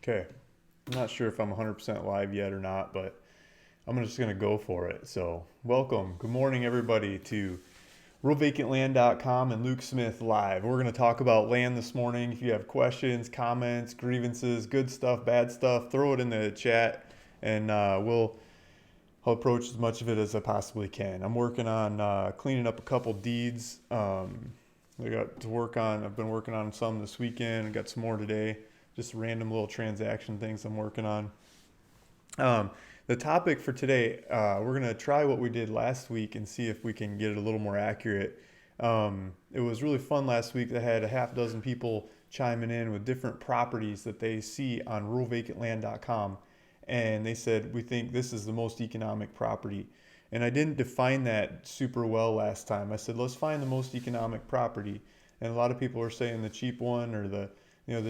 Okay. I'm not sure if I'm 100% live yet or not, but I'm just going to go for it. So, welcome. Good morning, everybody, to realvacantland.com and Luke Smith Live. We're going to talk about land this morning. If you have questions, comments, grievances, good stuff, bad stuff, throw it in the chat and I'll approach as much of it as I possibly can. I'm working on cleaning up a couple deeds. I've been working on some this weekend. I got some more today. Just random little transaction things I'm working on. Um, the topic for today, we're going to try what we did last week and see if we can get it a little more accurate. It was really fun last week. I had a half dozen people chiming in with different properties that they see on ruralvacantland.com. And they said, we think this is the most economic property. And I didn't define that super well last time. I said, let's find the most economic property. And a lot of people are saying the cheap one or the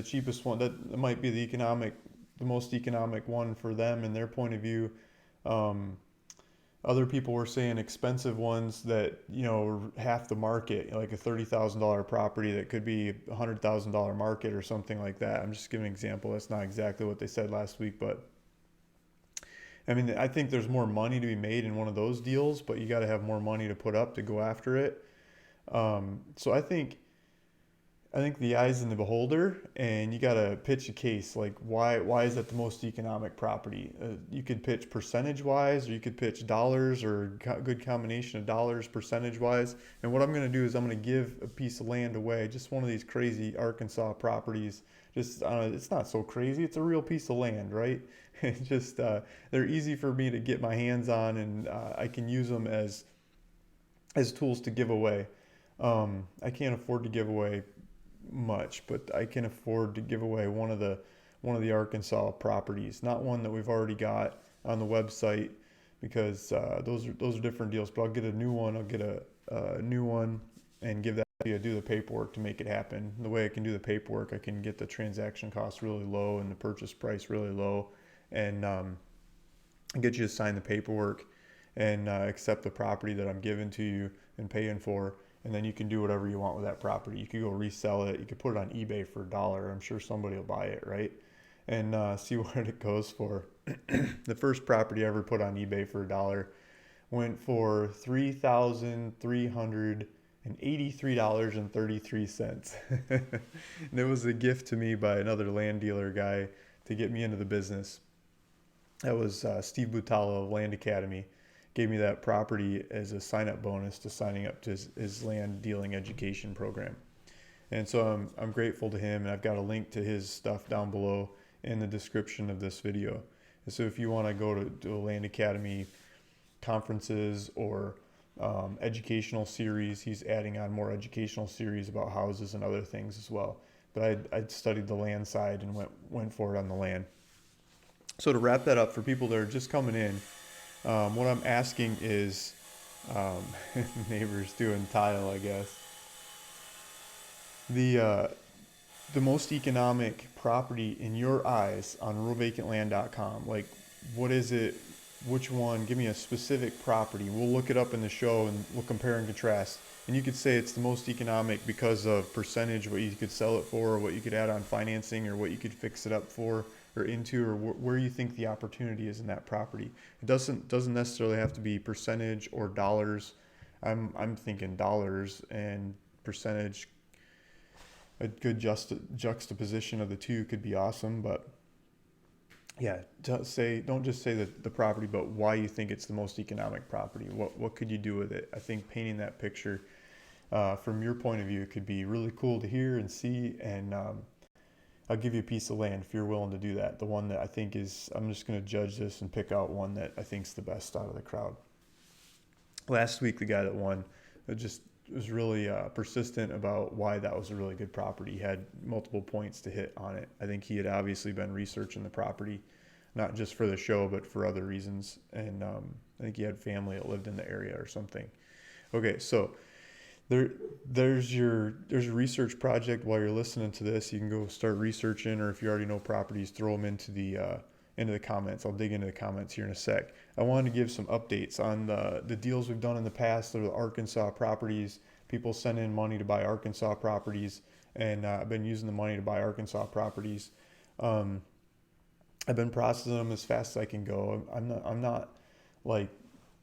cheapest one. That might be the most economic one for them in their point of view. Um, Other people were saying expensive ones that are half the market, like a $30,000 property that could be $100,000 market or something like that. I'm just giving an example. That's not exactly what they said last week, but I mean, I think there's more money to be made in one of those deals, but you got to have more money to put up to go after it. So I think the eye's in the beholder, and you got to pitch a case like why is that the most economic property? You could pitch percentage wise, or you could pitch dollars, or good combination of dollars percentage wise. And what I'm going to do is I'm going to give a piece of land away, just one of these crazy Arkansas properties. Just it's not so crazy. It's a real piece of land, right? It's just they're easy for me to get my hands on, and I can use them as tools to give away. I can't afford to give away much, but I can afford to give away one of the Arkansas properties, not one that we've already got on the website because those are different deals. But I'll get a new one. I'll get a new one and give that to you. Do the paperwork to make it happen. The way I can do the paperwork, I can get the transaction costs really low and the purchase price really low, and get you to sign the paperwork and accept the property that I'm giving to you and paying for, and then you can do whatever you want with that property. You could go resell it. You could put it on eBay for $1. I'm sure somebody will buy it, right? And see what it goes for. The first property I ever put on eBay for $1 went for $3,383.33. And it was a gift to me by another land dealer guy to get me into the business. That was Steve Butalo of Land Academy. Gave me that property as a sign-up bonus to signing up to his land dealing education program. And so I'm grateful to him, and I've got a link to his stuff down below in the description of this video. And so if you want to go to a Land Academy conferences or educational series, he's adding on more educational series about houses and other things as well. But I'd studied the land side and went for it on the land. So to wrap that up, for people that are just coming in, what I'm asking is, um, neighbors doing tile, I guess. The uh, the most economic property in your eyes on ruralvacantland.com. Like, what is it? Which one? Give me a specific property. We'll look it up in the show and we'll compare and contrast. And you could say it's the most economic because of percentage, what you could sell it for, or what you could add on financing, or what you could fix it up for, or into, or where you think the opportunity is in that property. It doesn't necessarily have to be percentage or dollars. I'm thinking dollars and percentage. A good juxtaposition of the two could be awesome, but yeah, don't just say the property, but why you think it's the most economic property. What could you do with it? I think painting that picture from your point of view could be really cool to hear and see. And I'll give you a piece of land if you're willing to do that. The one that I think is, I'm just going to judge this and pick out one that I think is the best out of the crowd. Last week, the guy that won just was really persistent about why that was a really good property. He had multiple points to hit on it. I think he had obviously been researching the property, not just for the show, but for other reasons. And I think he had family that lived in the area or something. Okay, so there's a research project while you're listening to this. You can go start researching, or if you already know properties, throw them into the comments. I'll dig into the comments here in a sec. I wanted to give some updates on the deals we've done in the past. The Arkansas properties. People send in money to buy Arkansas properties, and I've been using the money to buy Arkansas properties. I've been processing them as fast as I can go. I'm not like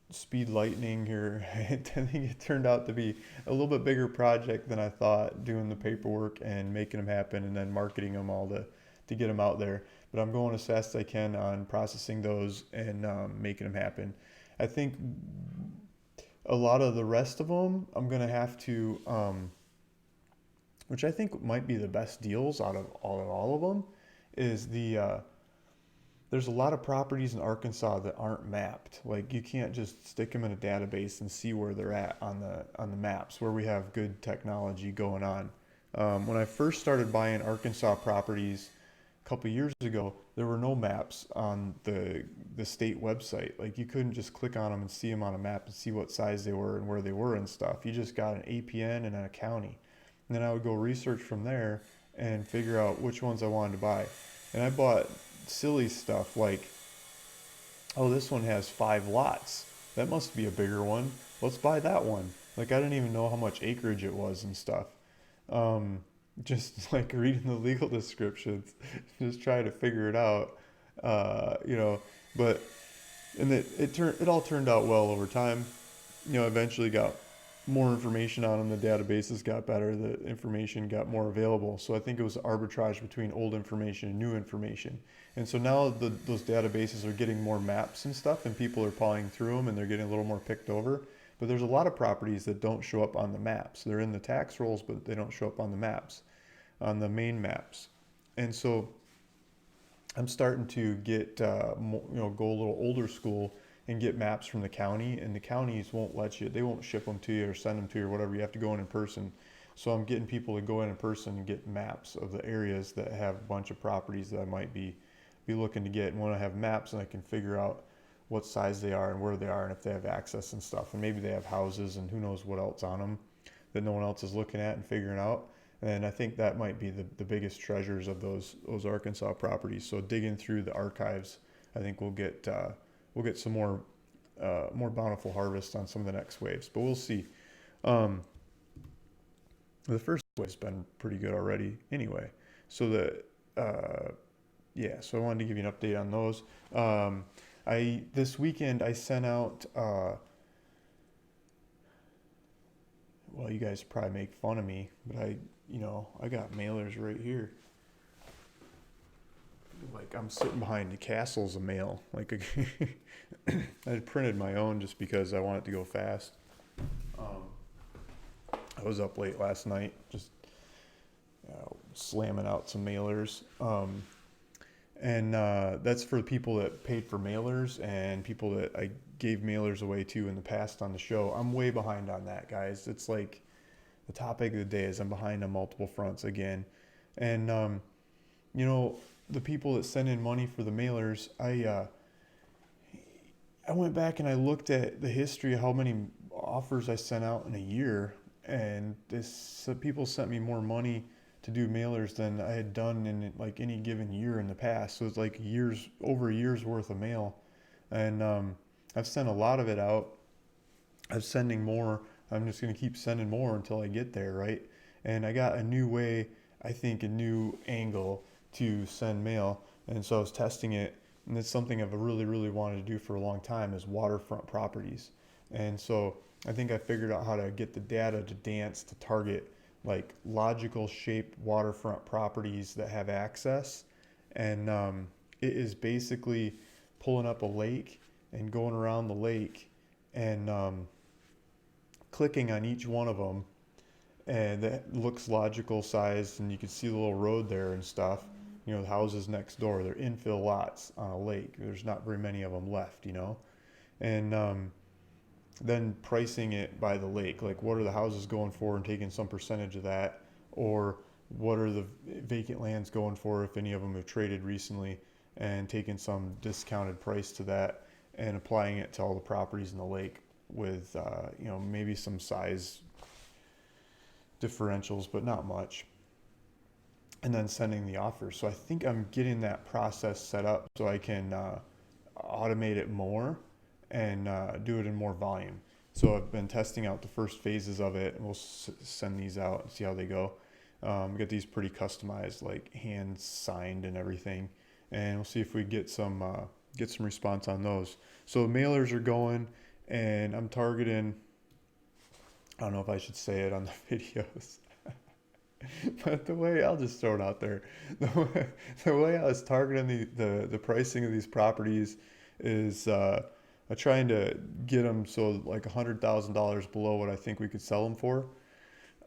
speed lightning here. I think it turned out to be a little bit bigger project than I thought, doing the paperwork and making them happen and then marketing them all to get them out there. But I'm going as fast as I can on processing those and making them happen. I think a lot of the rest of them, I'm going to have to, which I think might be the best deals out of all of them, is there's a lot of properties in Arkansas that aren't mapped. Like you can't just stick them in a database and see where they're at on the maps where we have good technology going on. When I first started buying Arkansas properties a couple years ago, there were no maps on the state website. Like you couldn't just click on them and see them on a map and see what size they were and where they were and stuff. You just got an APN and a county. And then I would go research from there and figure out which ones I wanted to buy. And I bought silly stuff like, oh, this one has 5 lots. That must be a bigger one. Let's buy that one. Like I didn't even know how much acreage it was and stuff. Um, just like reading the legal descriptions, just trying to figure it out. You know, but and it all turned out well over time. You know, eventually got more information on them. The databases got better. The information got more available. So I think it was arbitrage between old information and new information. And so now those databases are getting more maps and stuff, and people are pawing through them, and they're getting a little more picked over. But there's a lot of properties that don't show up on the maps. They're in the tax rolls, but they don't show up on the maps, on the main maps. And so I'm starting to get, go a little older school and get maps from the county, and the counties won't let you, they won't ship them to you or send them to you or whatever. You have to go in person. So I'm getting people to go in person and get maps of the areas that have a bunch of properties that I might be looking to get. And when I have maps and I can figure out what size they are and where they are and if they have access and stuff, and maybe they have houses and who knows what else on them that no one else is looking at and figuring out. And I think that might be the biggest treasures of those Arkansas properties. So digging through the archives, I think we'll get some more bountiful harvest on some of the next waves. But we'll see. Um, the first wave's been pretty good already, anyway. So so I wanted to give you an update on those. This weekend I sent out. Well, you guys probably make fun of me, but I got mailers right here. Like I'm sitting behind the castles of mail. Like I printed my own just because I want it to go fast. I was up late last night, just slamming out some mailers. And that's for people that paid for mailers and people that I gave mailers away to in the past on the show. I'm way behind on that, guys. It's like the topic of the day is I'm behind on multiple fronts again. And, the people that send in money for the mailers, I went back and I looked at the history of how many offers I sent out in a year. And people sent me more money to do mailers than I had done in like any given year in the past. So it's like over a year's worth of mail. And I've sent a lot of it out. I'm sending more. I'm just going to keep sending more until I get there, right? And I got a new way, I think a new angle to send mail. And so I was testing it. And it's something I've really, really wanted to do for a long time is waterfront properties. And so I think I figured out how to get the data to dance to target like logical shaped waterfront properties that have access. And it is basically pulling up a lake and going around the lake and clicking on each one of them. And that looks logical sized, and you can see the little road there and stuff. The houses next door, they're infill lots on a lake. There's not very many of them left, And then pricing it by the lake, like what are the houses going for and taking some percentage of that, or what are the vacant lands going for if any of them have traded recently, and taking some discounted price to that and applying it to all the properties in the lake with maybe some size differentials, but not much, and then sending the offers. So I think I'm getting that process set up so I can automate it more and do it in more volume. So I've been testing out the first phases of it, and we'll send these out and see how they go. Get these pretty customized, like hand signed and everything. and we'll see if we get some response on those. So mailers are going, and I'm targeting. I don't know if I should say it on the videos, but the way I'll just throw it out there, the way I was targeting the pricing of these properties is I'm trying to get them so like $100,000 below what I think we could sell them for.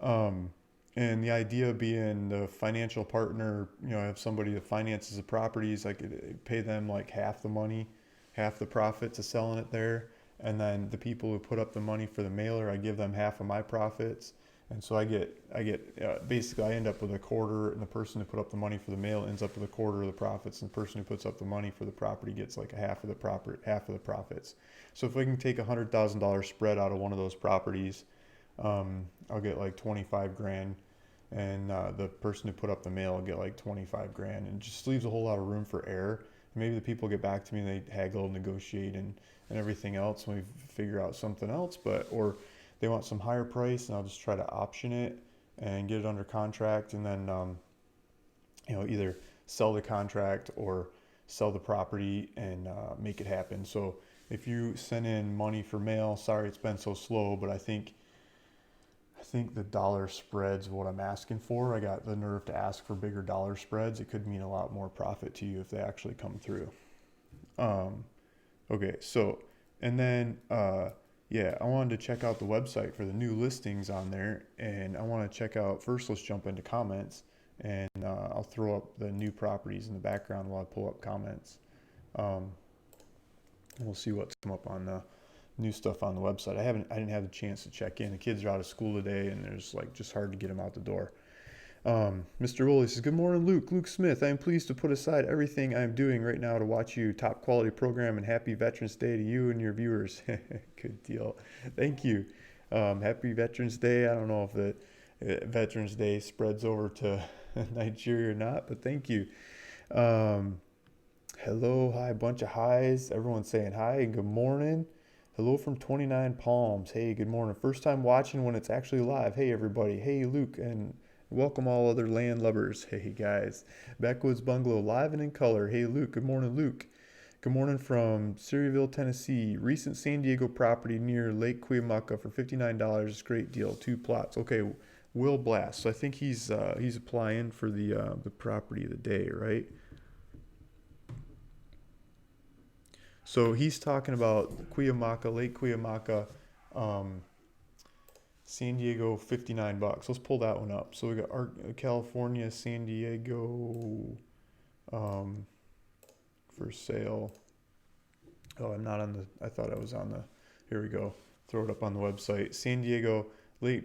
Um, and the idea being the financial partner, have somebody that finances the properties, I could pay them like half the money, half the profit to selling it there. And then the people who put up the money for the mailer, I give them half of my profits. And so basically I end up with a quarter, and the person who put up the money for the mail ends up with a quarter of the profits, and the person who puts up the money for the property gets like a half of the profits. So if we can take $100,000 spread out of one of those properties, I'll get like 25 grand, and the person who put up the mail will get like 25 grand, and it just leaves a whole lot of room for error. Maybe the people get back to me and they haggle, negotiate, and everything else, and we figure out something else, or they want some higher price, and I'll just try to option it and get it under contract, and then either sell the contract or sell the property and make it happen. So if you send in money for mail, sorry it's been so slow, but I think the dollar spreads what I'm asking for. I got the nerve to ask for bigger dollar spreads. It could mean a lot more profit to you if they actually come through. Okay, so, and then, yeah, I wanted to check out the website for the new listings on there, and I want to check out, first let's jump into comments, and I'll throw up the new properties in the background while I pull up comments. We'll see what's come up on the new stuff on the website. I didn't have the chance to check in. The kids are out of school today, and there's like just hard to get them out the door. Mr. Woolley says, good morning, Luke Smith. I am pleased to put aside everything I am doing right now to watch you. Top quality program, and happy Veterans Day to you and your viewers. Good deal. Thank you. Happy Veterans Day. I don't know if the Veterans Day spreads over to Nigeria or not, but thank you. Hello, hi, bunch of highs. Everyone's saying hi and good morning. Hello from 29 Palms. Hey, good morning. First time watching when it's actually live. Hey, everybody. Hey, Luke, and welcome all other land lovers. Hey, guys. Backwoods Bungalow, live and in color. Hey, Luke. Good morning, Luke. Good morning from Cereaville, Tennessee. Recent San Diego property near Lake Cuyamaca for $59. Great deal. 2 plots. Okay, Will Blast. So I think he's applying for the property of the day, right? So he's talking about Cuyamaca, Lake Cuyamaca, San Diego, $59. Let's pull that one up. So we got California, San Diego, for sale. Oh, I'm not on the, I thought I was on the, here we go. Throw it up on the website. San Diego,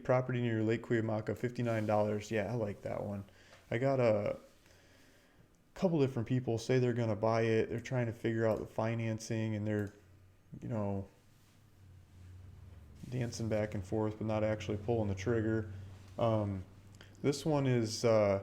property near Lake Cuyamaca, $59. Yeah, I like that one. I got a couple different people say they're going to buy it. They're trying to figure out the financing, and they're, dancing back and forth, but not actually pulling the trigger. This one is, I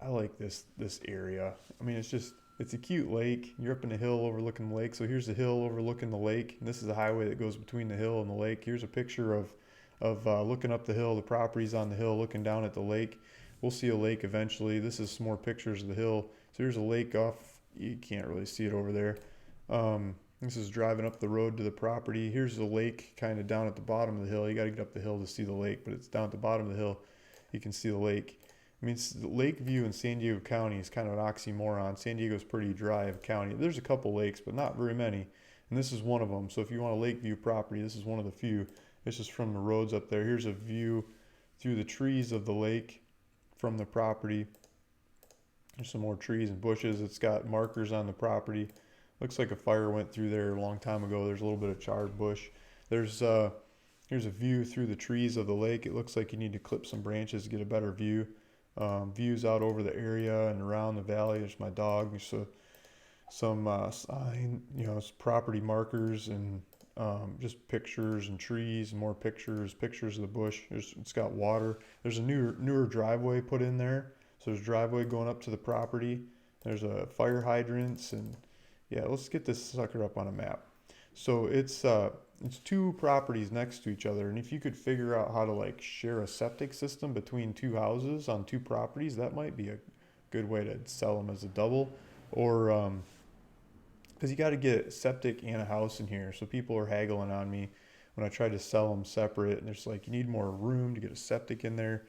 like this area. I mean, it's a cute lake. You're up in a hill overlooking the lake. So here's the hill overlooking the lake, and this is the highway that goes between the hill and the lake. Here's a picture of looking up the hill. The property's on the hill, looking down at the lake. We'll see a lake eventually. This is some more pictures of the hill. So here's a lake off. You can't really see it over there. This is driving up the road to the property. Here's the lake kind of down at the bottom of the hill. You got to get up the hill to see the lake, but it's down at the bottom of the hill. You can see the lake. I mean, the lake view in San Diego County is kind of an oxymoron. San Diego's pretty dry of a county. There's a couple lakes, but not very many. And this is one of them. So if you want a lake view property, this is one of the few. This is from the roads up there. Here's a view through the trees of the lake from the property. There's some more trees and bushes. It's got markers on the property. Looks like a fire went through there a long time ago. There's a little bit of charred bush. Here's a view through the trees of the lake. It looks like you need to clip some branches to get a better view. Views out over the area and around the valley. There's my dog. There's some sign, property markers, and just pictures and trees and more pictures of the bush. It's got water. There's a newer driveway put in there. So there's a driveway going up to the property. There's a fire hydrants, and yeah, let's get this sucker up on a map. So it's 2 properties next to each other, and if you could figure out how to like share a septic system between 2 houses on 2 properties, that might be a good way to sell them as a double. or because you got to get septic and a house in here. So people are haggling on me when I try to sell them separate, and there's like, you need more room to get a septic in there,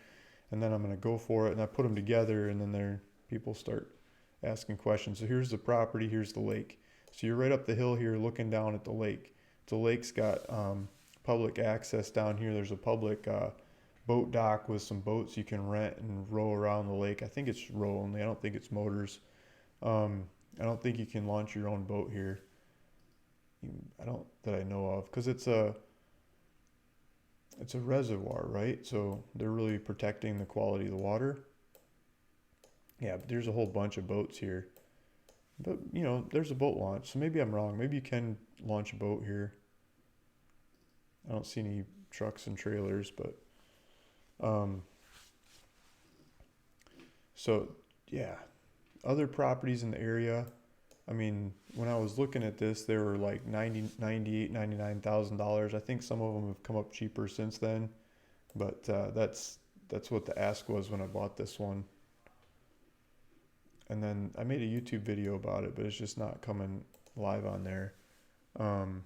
and then I'm gonna go for it, and I put them together, and then people start asking questions. So here's the property, here's the lake. So you're right up the hill here, looking down at the lake. The lake's got public access down here. There's a public boat dock with some boats you can rent and row around the lake. I think it's row only. I don't think it's motors. Um, I don't think you can launch your own boat here. I don't that I know of, because it's a reservoir, right? So they're really protecting the quality of the water. Yeah, but there's a whole bunch of boats here. But there's a boat launch, so maybe I'm wrong. Maybe you can launch a boat here. I don't see any trucks and trailers, but um, so yeah, other properties in the area. I mean, when I was looking at this, they were like 90, 98, $99,000. I think some of them have come up cheaper since then, but that's what the ask was when I bought this one. And then I made a YouTube video about it, but it's just not coming live on there. Um,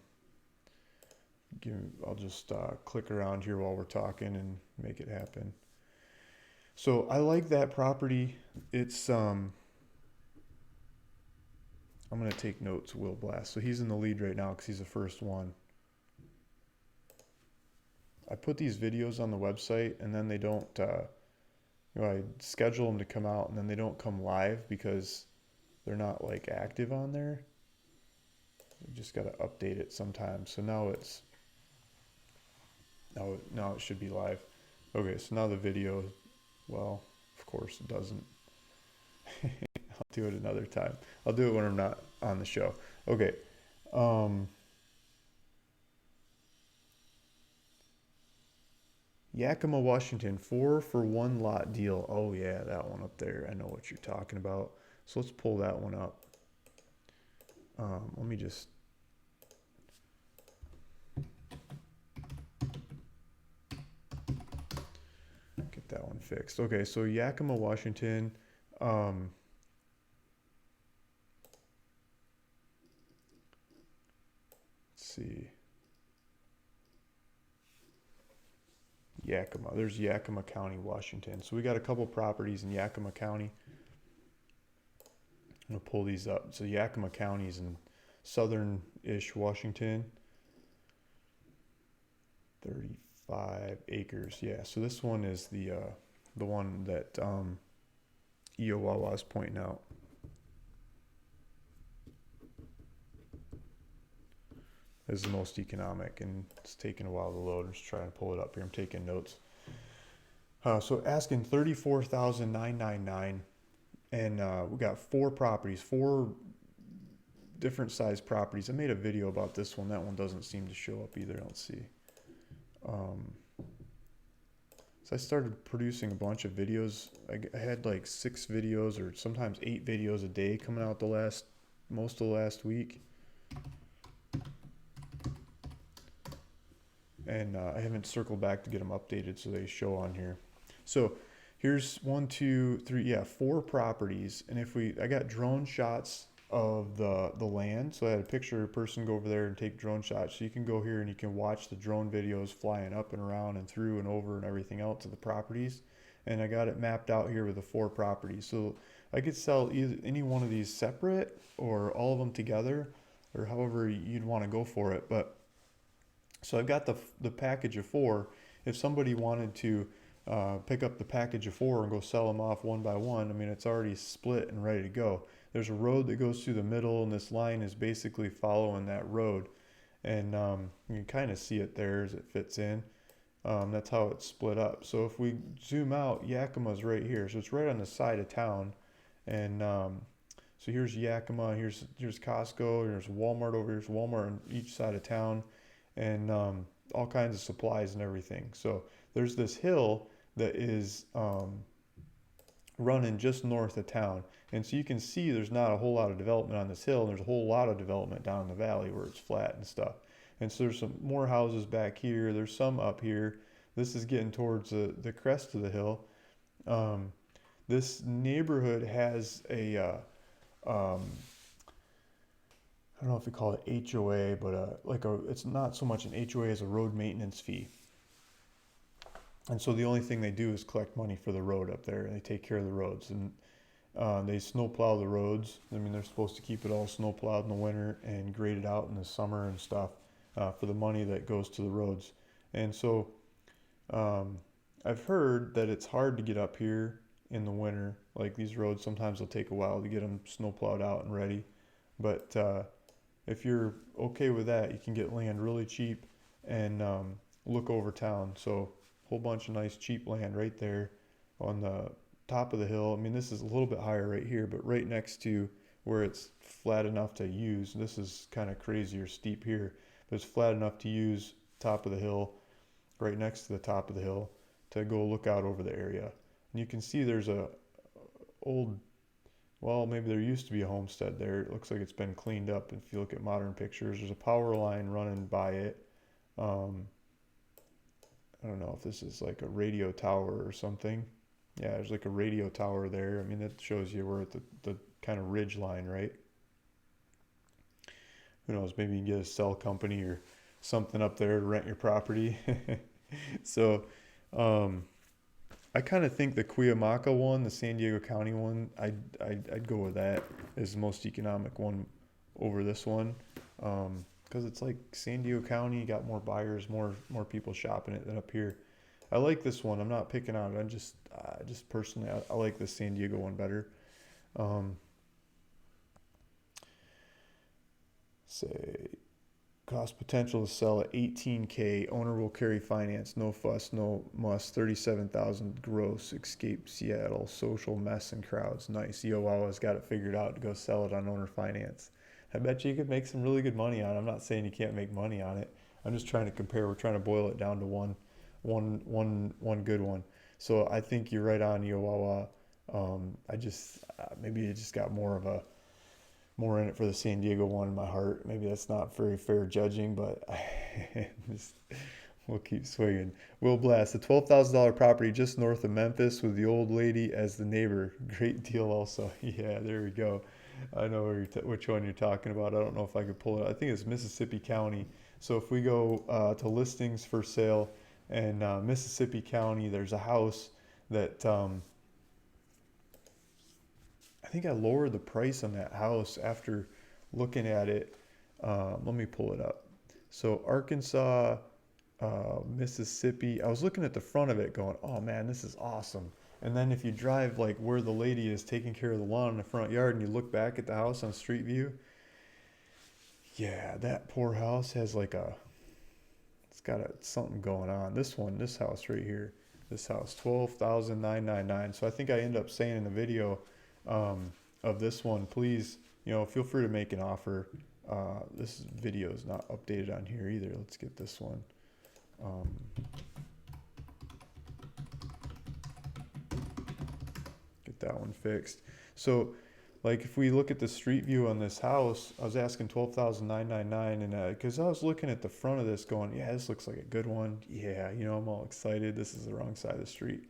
I'll just click around here while we're talking and make it happen. So I like that property. It's I'm gonna take notes, Will Blast. So he's in the lead right now because he's the first one. I put these videos on the website, and then they don't. I schedule them to come out, and then they don't come live because they're not like active on there. You just gotta update it sometimes. So now it should be live. Okay, so now the video. Well, of course it doesn't. I'll do it another time. I'll do it when I'm not on the show. Okay. Um, Yakima, Washington, 4-for-1 lot deal. Oh yeah, that one up there. I know what you're talking about. So let's pull that one up. Let me just get that one fixed. Okay, so Yakima, Washington. Um, let's see. Yakima. There's Yakima County, Washington. So we got a couple properties in Yakima County. I'm gonna pull these up. So Yakima County is in southern-ish Washington. 35 acres. Yeah. So this one is the one that Iowawa is pointing out. Is the most economic, and it's taking a while to load. I'm just trying to pull it up here. I'm taking notes. So asking $34,999, and we got 4 properties, 4 different size properties. I made a video about this one. That one doesn't seem to show up either. Let's see. So I started producing a bunch of videos. I had like 6 videos or sometimes 8 videos a day coming out most of the last week. And I haven't circled back to get them updated so they show on here. So here's 1, 2, 3, 4 properties. And I got drone shots of the land. So I had a picture of a person go over there and take drone shots. So you can go here and you can watch the drone videos flying up and around and through and over and everything else of the properties. And I got it mapped out here with the 4 properties. So I could sell either any one of these separate or all of them together, or however you'd want to go for it. But so I've got the package of 4. If somebody wanted to pick up the package of 4 and go sell them off one by one, I mean, it's already split and ready to go. There's a road that goes through the middle, and this line is basically following that road. And you can kind of see it there as it fits in. That's how it's split up. So if we zoom out, Yakima's right here. So it's right on the side of town. And so here's Yakima, here's Costco, here's Walmart over here. Here's Walmart on each side of town. And all kinds of supplies and everything. So there's this hill that is running just north of town. And so you can see there's not a whole lot of development on this hill, and there's a whole lot of development down in the valley where it's flat and stuff. And so there's some more houses back here. There's some up here. This is getting towards the crest of the hill. This neighborhood has a I don't know if you call it HOA, but it's not so much an HOA as a road maintenance fee. And so the only thing they do is collect money for the road up there, and they take care of the roads. And they snow plow the roads. I mean, they're supposed to keep it all snow plowed in the winter and grade it out in the summer and stuff for the money that goes to the roads. And so I've heard that it's hard to get up here in the winter. Like these roads, sometimes it'll take a while to get them snow plowed out and ready. But if you're okay with that, you can get land really cheap and look over town. So a whole bunch of nice cheap land right there on the top of the hill. I mean, this is a little bit higher right here, but right next to where it's flat enough to use. This is kind of crazy or steep here, but it's flat enough to use. Top of the hill, right next to the top of the hill, to go look out over the area. And you can see there's a old, well, maybe there used to be a homestead there. It looks like it's been cleaned up. If you look at modern pictures, there's a power line running by it. I don't know if this is like a radio tower or something. Yeah, there's like a radio tower there. I mean, that shows you we're at the kind of ridge line, right? Who knows, maybe you can get a cell company or something up there to rent your property. So I kind of think the Cuyamaca one, the San Diego County one, I'd go with that as the most economic one over this one, because it's like San Diego County, you got more buyers, more people shopping it than up here. I like this one. I'm not picking on it. I'm just personally, I like the San Diego one better. Say cost potential to sell at 18K. Owner will carry finance. No fuss, no muss. 37,000 gross. Escape Seattle. Social mess and crowds. Nice. Iowawa's got it figured out to go sell it on owner finance. I bet you could make some really good money on it. I'm not saying you can't make money on it. I'm just trying to compare. We're trying to boil it down to one good one. So I think you're right on Iowawa. Maybe it just got more in it for the San Diego one in my heart. Maybe that's not very fair judging, but we'll keep swinging. Will Blast, a $12,000 property just north of Memphis with the old lady as the neighbor. Great deal also. Yeah, there we go. I know which one you're talking about. I don't know if I could pull it. I think it's Mississippi County. So if we go to listings for sale in Mississippi County, there's a house that I think I lowered the price on that house after looking at it. Let me pull it up. So Arkansas, Mississippi. I was looking at the front of it going, oh man, this is awesome. And then if you drive like where the lady is taking care of the lawn in the front yard and you look back at the house on Street View, yeah, that poor house has it's got something going on. This house right here, this house, 12,999. So I think I end up saying in the video of this one, please, feel free to make an offer. This video is not updated on here either. Let's get this one. Get that one fixed. So like if we look at the street view on this house, I was asking 12,999, and because I was looking at the front of this going, yeah, this looks like a good one. Yeah, I'm all excited. This is the wrong side of the street.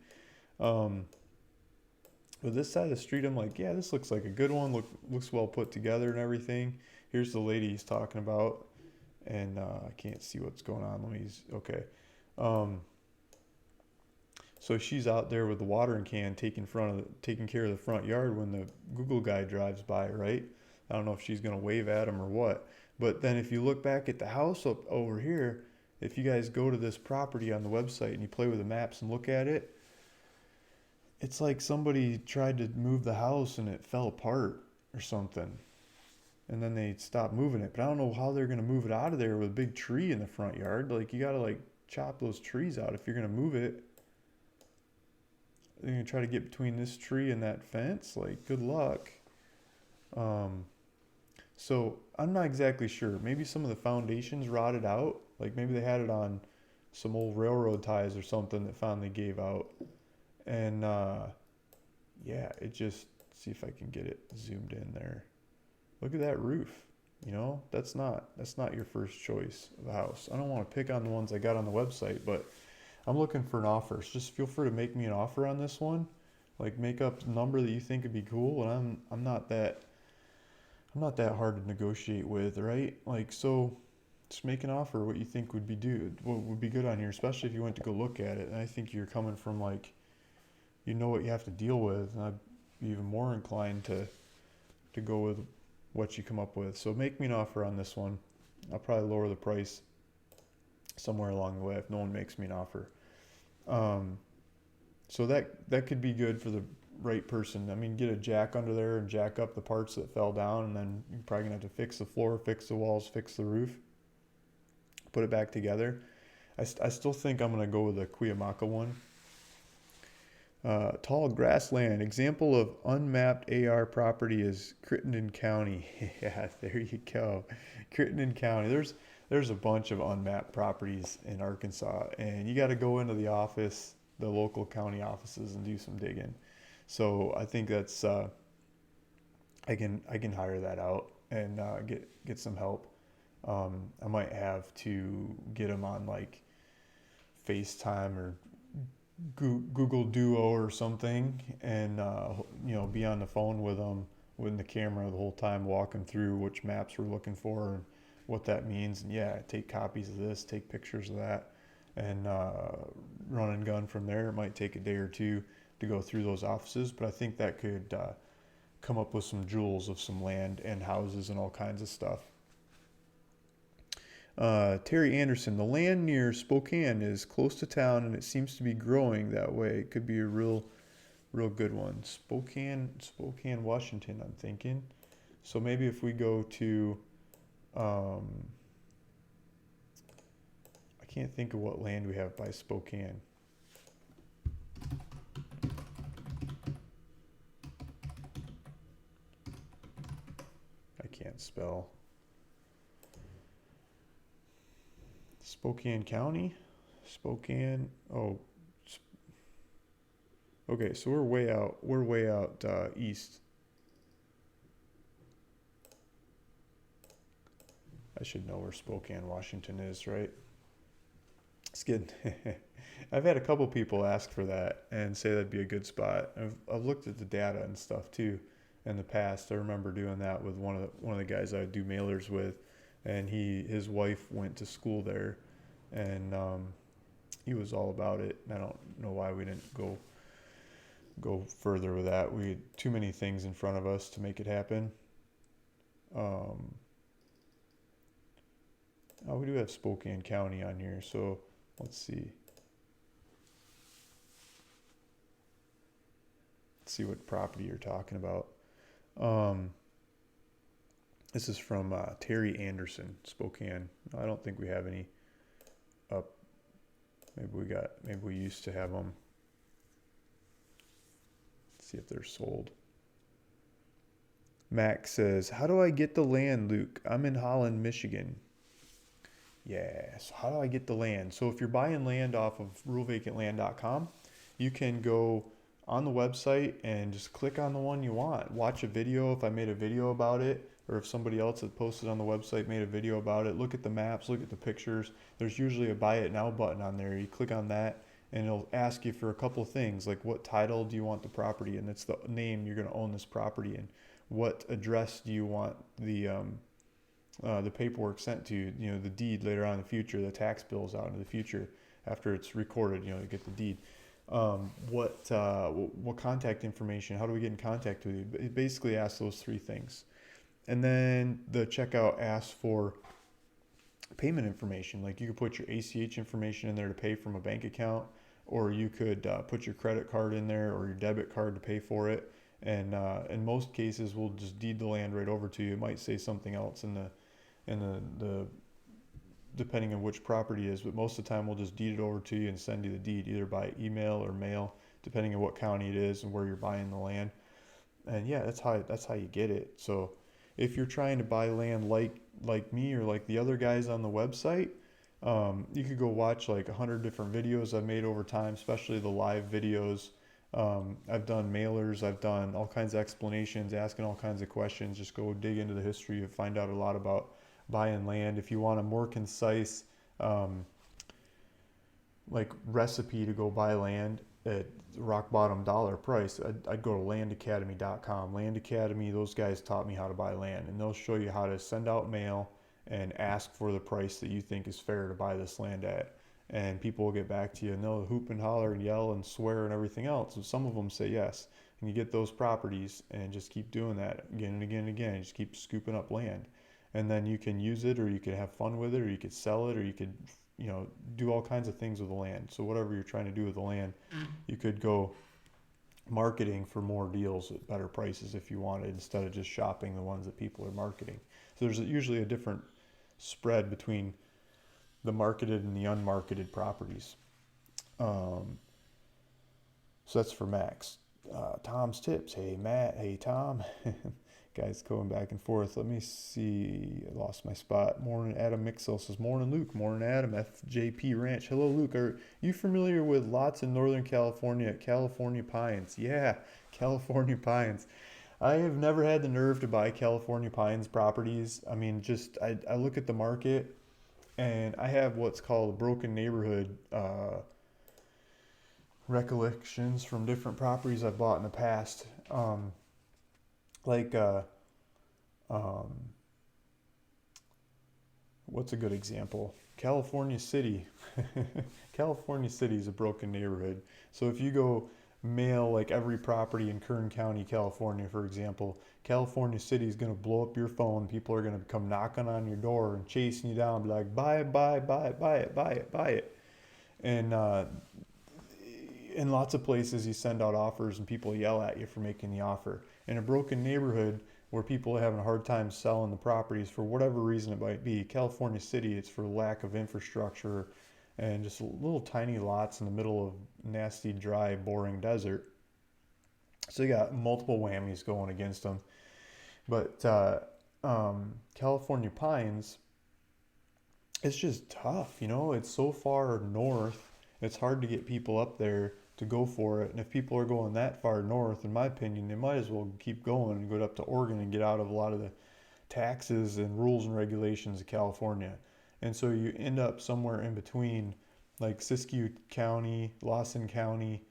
But this side of the street, I'm like, yeah, this looks like a good one. Looks well put together and everything. Here's the lady he's talking about, and I can't see what's going on. Okay. So she's out there with the watering can taking care of the front yard when the Google guy drives by, right? I don't know if she's gonna wave at him or what. But then if you look back at the house up over here, if you guys go to this property on the website and you play with the maps and look at it, it's like somebody tried to move the house and it fell apart or something. And then they stopped moving it. But I don't know how they're going to move it out of there with a big tree in the front yard. Like, you got to, chop those trees out if you're going to move it. They're going to try to get between this tree and that fence. Good luck. So, I'm not exactly sure. Maybe some of the foundations rotted out. Maybe they had it on some old railroad ties or something that finally gave out. And yeah, see if I can get it zoomed in there. Look at that roof. That's not your first choice of a house. I don't want to pick on the ones I got on the website, but I'm looking for an offer. So just feel free to make me an offer on this one. Make up a number that you think would be cool. And I'm not that I'm not that hard to negotiate with, right? Like, so just make an offer what you think what would be good on here, especially if you went to go look at it. And I think you're coming from like, you know what you have to deal with, and I'd be even more inclined to go with what you come up with. So make me an offer on this one. I'll probably lower the price somewhere along the way if no one makes me an offer. Um, so that could be good for the right person. I mean, get a jack under there and jack up the parts that fell down, and then you're probably gonna have to fix the floor, fix the walls, fix the roof, put it back together. I still think I'm gonna go with the Cuyamaca one. Tall grassland. Example of unmapped AR property is Crittenden County. Yeah, there you go. Crittenden County. There's a bunch of unmapped properties in Arkansas, and you got to go into the local county offices, and do some digging. So I think that's I can hire that out and get some help. I might have to get them on like FaceTime or Google Duo or something, and be on the phone with them with the camera the whole time, walking through which maps we're looking for and what that means. And yeah, take copies of this, take pictures of that, and run and gun from there. It might take a day or two to go through those offices, but I think that could come up with some jewels of some land and houses and all kinds of stuff. Terry Anderson, the land near Spokane is close to town and it seems to be growing that way. It could be a real good one. Spokane, Washington, I'm thinking. So maybe if we go to, I can't think of what land we have by Spokane. I can't spell. Spokane County? Spokane. Oh. Okay, so we're way out east. I should know where Spokane, Washington is, right? It's good. I've had a couple people ask for that and say that'd be a good spot. I've looked at the data and stuff too in the past. I remember doing that with one of the guys I would do mailers with, and his wife went to school there, and he was all about it. I don't know why we didn't go further with that. We had too many things in front of us to make it happen. We do have Spokane County on here, so let's see. Let's see what property you're talking about. This is from Terry Anderson, Spokane. I don't think we have any up. Maybe we used to have them. Let's see if they're sold. Max says, how do I get the land, Luke? I'm in Holland, Michigan. Yeah, so how do I get the land? So if you're buying land off of ruralvacantland.com, you can go on the website and just click on the one you want. Watch a video if I made a video about it, or if somebody else had posted on the website made a video about it. Look at the maps, look at the pictures. There's usually a buy it now button on there. You click on that and it'll ask you for a couple of things, like what title do you want the property in? It's the name you're going to own this property in. What address do you want the paperwork sent to, the deed later on in the future, the tax bills out in the future after it's recorded, you get the deed. What contact information, how do we get in contact with you? It basically asks those three things. And then the checkout asks for payment information. Like you could put your ACH information in there to pay from a bank account, or you could put your credit card in there or your debit card to pay for it. And in most cases, we'll just deed the land right over to you. It might say something else in the depending on which property it is, but most of the time we'll just deed it over to you and send you the deed either by email or mail, depending on what county it is and where you're buying the land. And yeah, that's how you get it. So if you're trying to buy land like me or like the other guys on the website, you could go watch like 100 different videos I've made over time, especially the live videos. I've done mailers, I've done all kinds of explanations, asking all kinds of questions. Just go dig into the history and find out a lot about buying land. If you want a more concise like recipe to go buy land, at rock bottom dollar price, I'd go to landacademy.com. Land Academy, those guys taught me how to buy land, and they'll show you how to send out mail and ask for the price that you think is fair to buy this land at. And people will get back to you, and they'll hoop and holler and yell and swear and everything else. And some of them say yes. And you get those properties and just keep doing that again and again and again. You just keep scooping up land. And then you can use it, or you could have fun with it, or you could sell it, or you could, do all kinds of things with the land. So whatever you're trying to do with the land, you could go marketing for more deals at better prices if you wanted, instead of just shopping the ones that people are marketing. So there's usually a different spread between the marketed and the unmarketed properties. So that's for Max. Tom's tips. Hey, Matt. Hey, Tom. Guys going back and forth. Let me see. I lost my spot. Morning, Adam Mixel says, morning, Luke. Morning, Adam. FJP Ranch. Hello, Luke. Are you familiar with lots in Northern California, California Pines? Yeah, California Pines. I have never had the nerve to buy California Pines properties. I mean, I look at the market, and I have what's called a broken neighborhood recollections from different properties I've bought in the past. What's a good example? California City. California City is a broken neighborhood. So if you go mail like every property in Kern County, California, for example, California City is going to blow up your phone. People are going to come knocking on your door and chasing you down, be like, buy it, buy it, buy it, buy it, buy it, buy it. And in lots of places, you send out offers and people yell at you for making the offer. In a broken neighborhood where people are having a hard time selling the properties for whatever reason it might be, California City, it's for lack of infrastructure and just little tiny lots in the middle of nasty, dry, boring desert. So you got multiple whammies going against them. But California Pines, it's just tough, It's so far north, it's hard to get people up there to go for it. And if people are going that far north, in my opinion, they might as well keep going and go up to Oregon and get out of a lot of the taxes and rules and regulations of California. And so you end up somewhere in between, like Siskiyou County, Lawson County,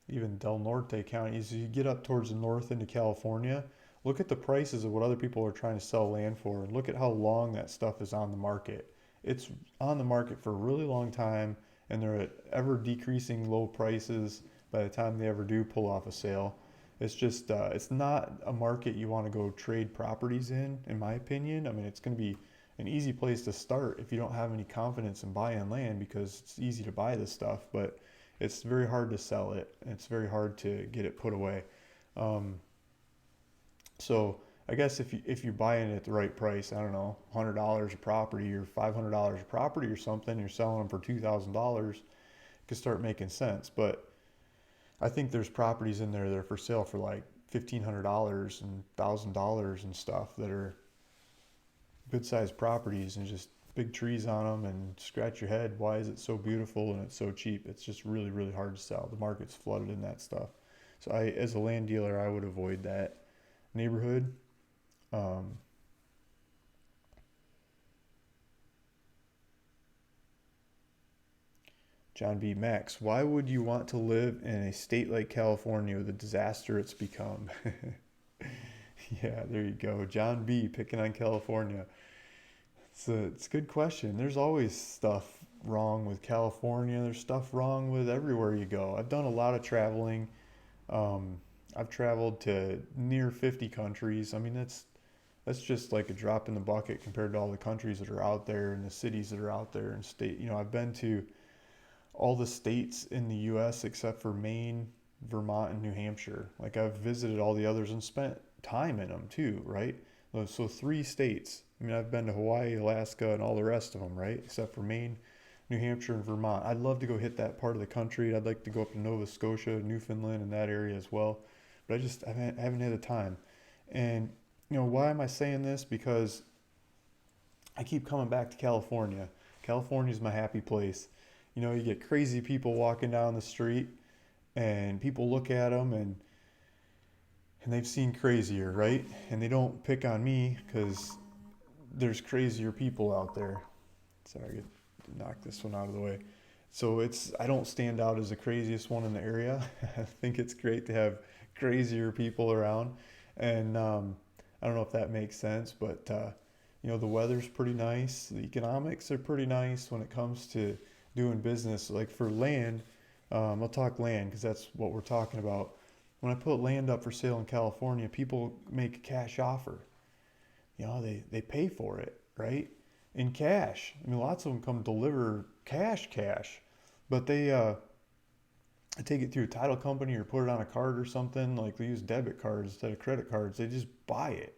even Del Norte County. So you get up towards the north into California, look at the prices of what other people are trying to sell land for, and look at how long that stuff is on the market. It's on the market for a really long time, and they're at ever decreasing low prices by the time they ever do pull off a sale. It's just, it's not a market you want to go trade properties in my opinion. I mean, it's going to be an easy place to start if you don't have any confidence in buying land, because it's easy to buy this stuff, but it's very hard to sell it. It's very hard to get it put away. So I guess if you're buying it at the right price, I don't know, $100 a property or $500 a property or something, you're selling them for $2,000, it could start making sense. But I think there's properties in there that are for sale for like $1,500 and $1,000 and stuff that are good sized properties and just big trees on them, and scratch your head, why is it so beautiful and it's so cheap? It's just really, really hard to sell. The market's flooded in that stuff. So as a land dealer, I would avoid that neighborhood. John B. Max, why would you want to live in a state like California with the disaster it's become? Yeah, there you go. John B. picking on California. It's a good question. There's always stuff wrong with California. There's stuff wrong with everywhere you go. I've done a lot of traveling. I've traveled to near 50 countries. I mean, that's just like a drop in the bucket compared to all the countries that are out there and the cities that are out there and state. I've been to all the states in the U.S. except for Maine, Vermont, and New Hampshire. Like, I've visited all the others and spent time in them too, right? So 3 states. I mean, I've been to Hawaii, Alaska, and all the rest of them, right? Except for Maine, New Hampshire, and Vermont. I'd love to go hit that part of the country. I'd like to go up to Nova Scotia, Newfoundland, and that area as well. But I haven't had the time. And, why am I saying this? Because I keep coming back to California. California's my happy place. You get crazy people walking down the street, and people look at them, and they've seen crazier, right? And they don't pick on me because there's crazier people out there. Sorry, I get to knock this one out of the way. So I don't stand out as the craziest one in the area. I think it's great to have crazier people around. And I don't know if that makes sense, but the weather's pretty nice. The economics are pretty nice when it comes to doing business. Like for land, I'll talk land because that's what we're talking about. When I put land up for sale in California, people make a cash offer. They pay for it, right? In cash. I mean, lots of them come deliver cash, but they take it through a title company or put it on a card or something. Like they use debit cards instead of credit cards. They just buy it.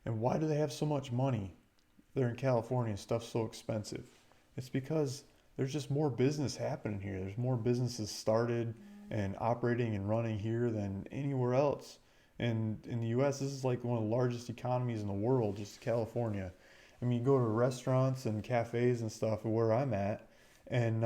And why do they have so much money? They're in California, stuff's so expensive. It's because there's just more business happening here. There's more businesses started and operating and running here than anywhere else. And in the US, this is like one of the largest economies in the world, just California. I mean, you go to restaurants and cafes and stuff where I'm at, and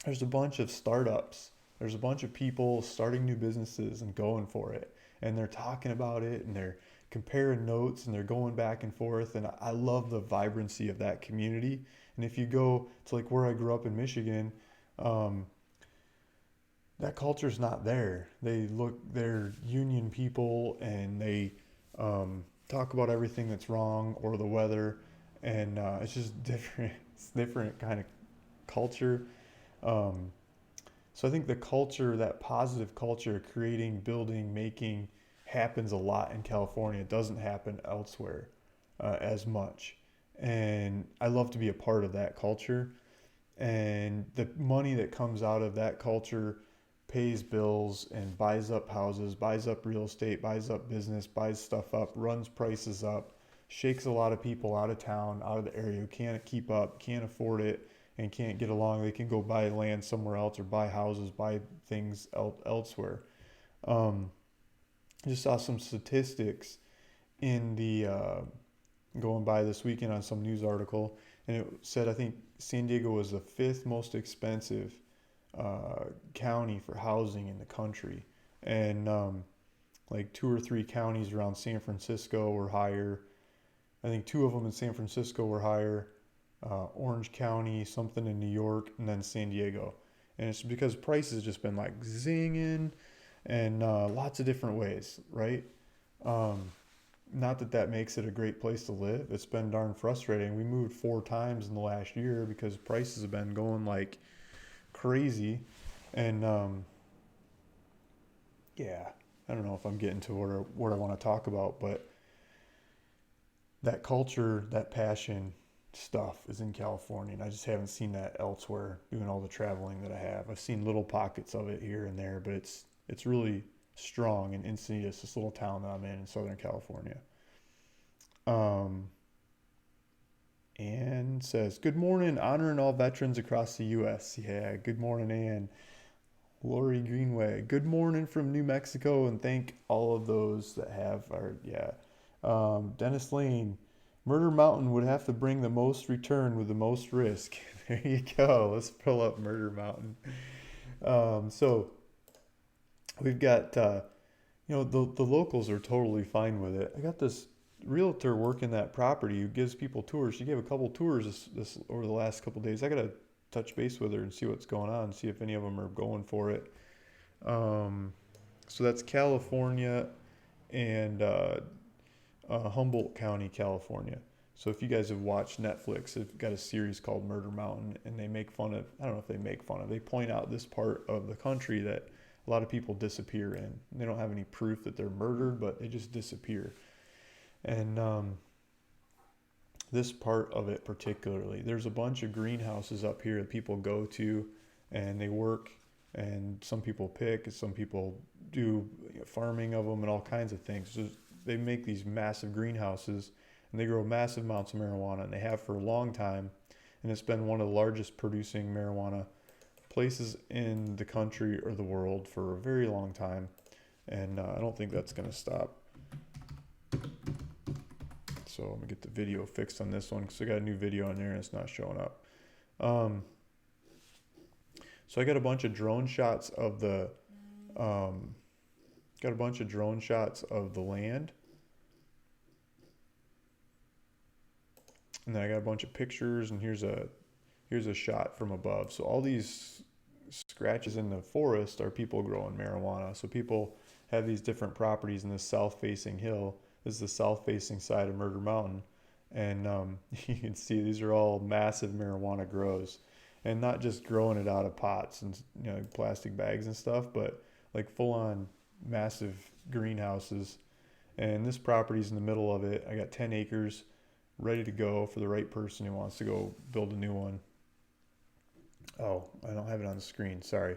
there's a bunch of startups. There's a bunch of people starting new businesses and going for it. And they're talking about it and they're comparing notes and they're going back and forth. And I love the vibrancy of that community. And if you go to like where I grew up in Michigan, that culture's not there. They're union people and they talk about everything that's wrong or the weather. And it's just different. It's different kind of culture. So I think the culture, that positive culture, creating, building, making, happens a lot in California. It doesn't happen elsewhere as much. And I love to be a part of that culture. And the money that comes out of that culture pays bills and buys up houses, buys up real estate, buys up business, buys stuff up, runs prices up, shakes a lot of people out of town, out of the area who can't keep up, can't afford it, and can't get along. They can go buy land somewhere else or buy houses, buy things elsewhere. I just saw some statistics in the going by this weekend on some news article, and it said I think San Diego was the fifth most expensive county for housing in the country, and like two or three counties around San Francisco were higher. I think two of them in San Francisco were higher. Orange County, something in New York, and then San Diego. And it's because prices just been like zinging and lots of different ways, right? Not that that makes it a great place to live. It's been darn frustrating. We moved 4 times in the last year because prices have been going like crazy. And yeah, I don't know if I'm getting to what I want to talk about, but that culture, that passion stuff is in California, and I just haven't seen that elsewhere doing all the traveling that I have. I've seen little pockets of it here and there, but it's really strong in Encinitas, this little town that I'm in Southern California. Ann says, good morning, honoring all veterans across the U.S. Yeah, good morning, Ann. Lori Greenway, good morning from New Mexico, and thank all of those that have our, yeah. Dennis Lane, Murder Mountain would have to bring the most return with the most risk. There you go. Let's pull up Murder Mountain. So we've got, the locals are totally fine with it. I got this realtor working that property who gives people tours. She gave a couple tours this over the last couple days. I got to touch base with her and see what's going on, see if any of them are going for it. So that's California and Humboldt County, California. So if you guys have watched Netflix, they've got a series called Murder Mountain, and they make fun of, I don't know if they make fun of, they point out this part of the country that a lot of people disappear in. They don't have any proof that they're murdered, but they just disappear. And this part of it particularly, there's a bunch of greenhouses up here that people go to, and they work, and some people pick, and some people do farming of them and all kinds of things. So they make these massive greenhouses and they grow massive amounts of marijuana, and they have for a long time, and it's been one of the largest producing marijuana places in the country or the world for a very long time, and I don't think that's going to stop. So I'm going to get the video fixed on this one because I got a new video on there and it's not showing up. So I got a bunch of drone shots of the land. And then I got a bunch of pictures, and here's a here's a shot from above. So all these scratches in the forest are people growing marijuana. So people have these different properties in this south-facing hill. This is the south-facing side of Murder Mountain, and you can see these are all massive marijuana grows, and not just growing it out of pots and plastic bags and stuff, but like full-on massive greenhouses. And this property's in the middle of it. I got 10 acres ready to go for the right person who wants to go build a new one. Oh, I don't have it on the screen. Sorry.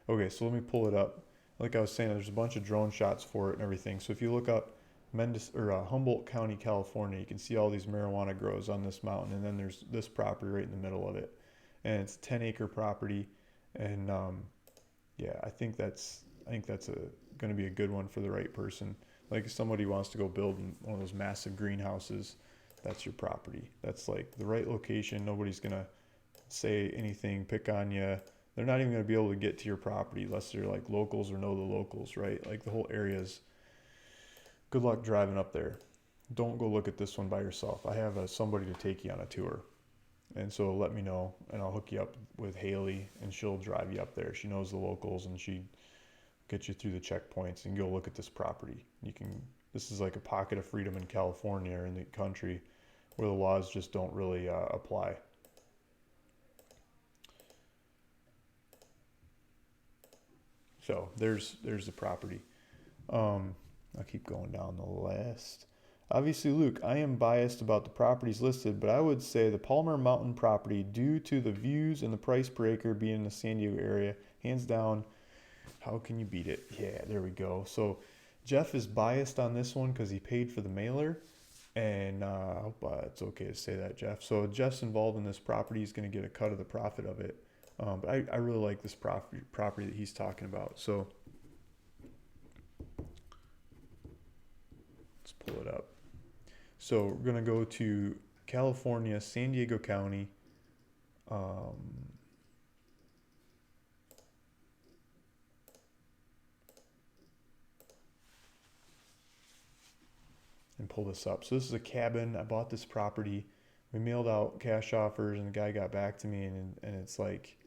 Okay, so let me pull it up. Like I was saying, there's a bunch of drone shots for it and everything. So if you look up Humboldt County, California, you can see all these marijuana grows on this mountain, and then there's this property right in the middle of it, and it's a 10-acre property, and yeah, I think that's going to be a good one for the right person. Like if somebody wants to go build one of those massive greenhouses, that's your property. That's like the right location. Nobody's gonna say anything, pick on you. They're not even gonna be able to get to your property unless they're like locals or know the locals, right? Like the whole area's. Good luck driving up there. Don't go look at this one by yourself. I have somebody to take you on a tour, and so let me know, and I'll hook you up with Haley, and she'll drive you up there. She knows the locals, and she get you through the checkpoints and go look at this property. This is like a pocket of freedom in California or in the country where the laws just don't really apply. So there's the property. I'll keep going down the list. Obviously, Luke, I am biased about the properties listed, but I would say the Palmer Mountain property, due to the views and the price per acre being in the San Diego area, hands down. How can you beat it? Yeah, there we go. So Jeff is biased on this one because he paid for the mailer, and I hope it's okay to say that, Jeff. So Jeff's involved in this property. He's going to get a cut of the profit of it. But I really like this property that he's talking about. So let's pull it up. So we're going to go to California, San Diego County. And pull this up. So this is a cabin. I bought this property. We mailed out cash offers, and the guy got back to me, and it's like,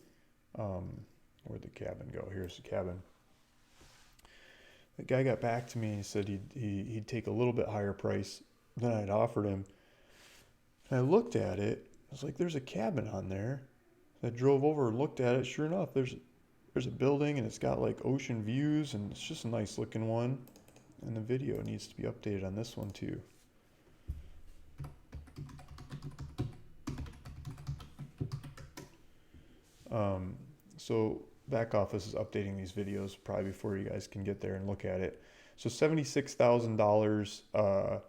where'd the cabin go? Here's the cabin. The guy got back to me and he said he'd take a little bit higher price than I'd offered him. And I looked at it. I was like, there's a cabin on there. I drove over and looked at it. Sure enough, there's a building, and it's got like ocean views, and it's just a nice looking one. And the video needs to be updated on this one too. So back office is updating these videos probably before you guys can get there and look at it. So $76,000.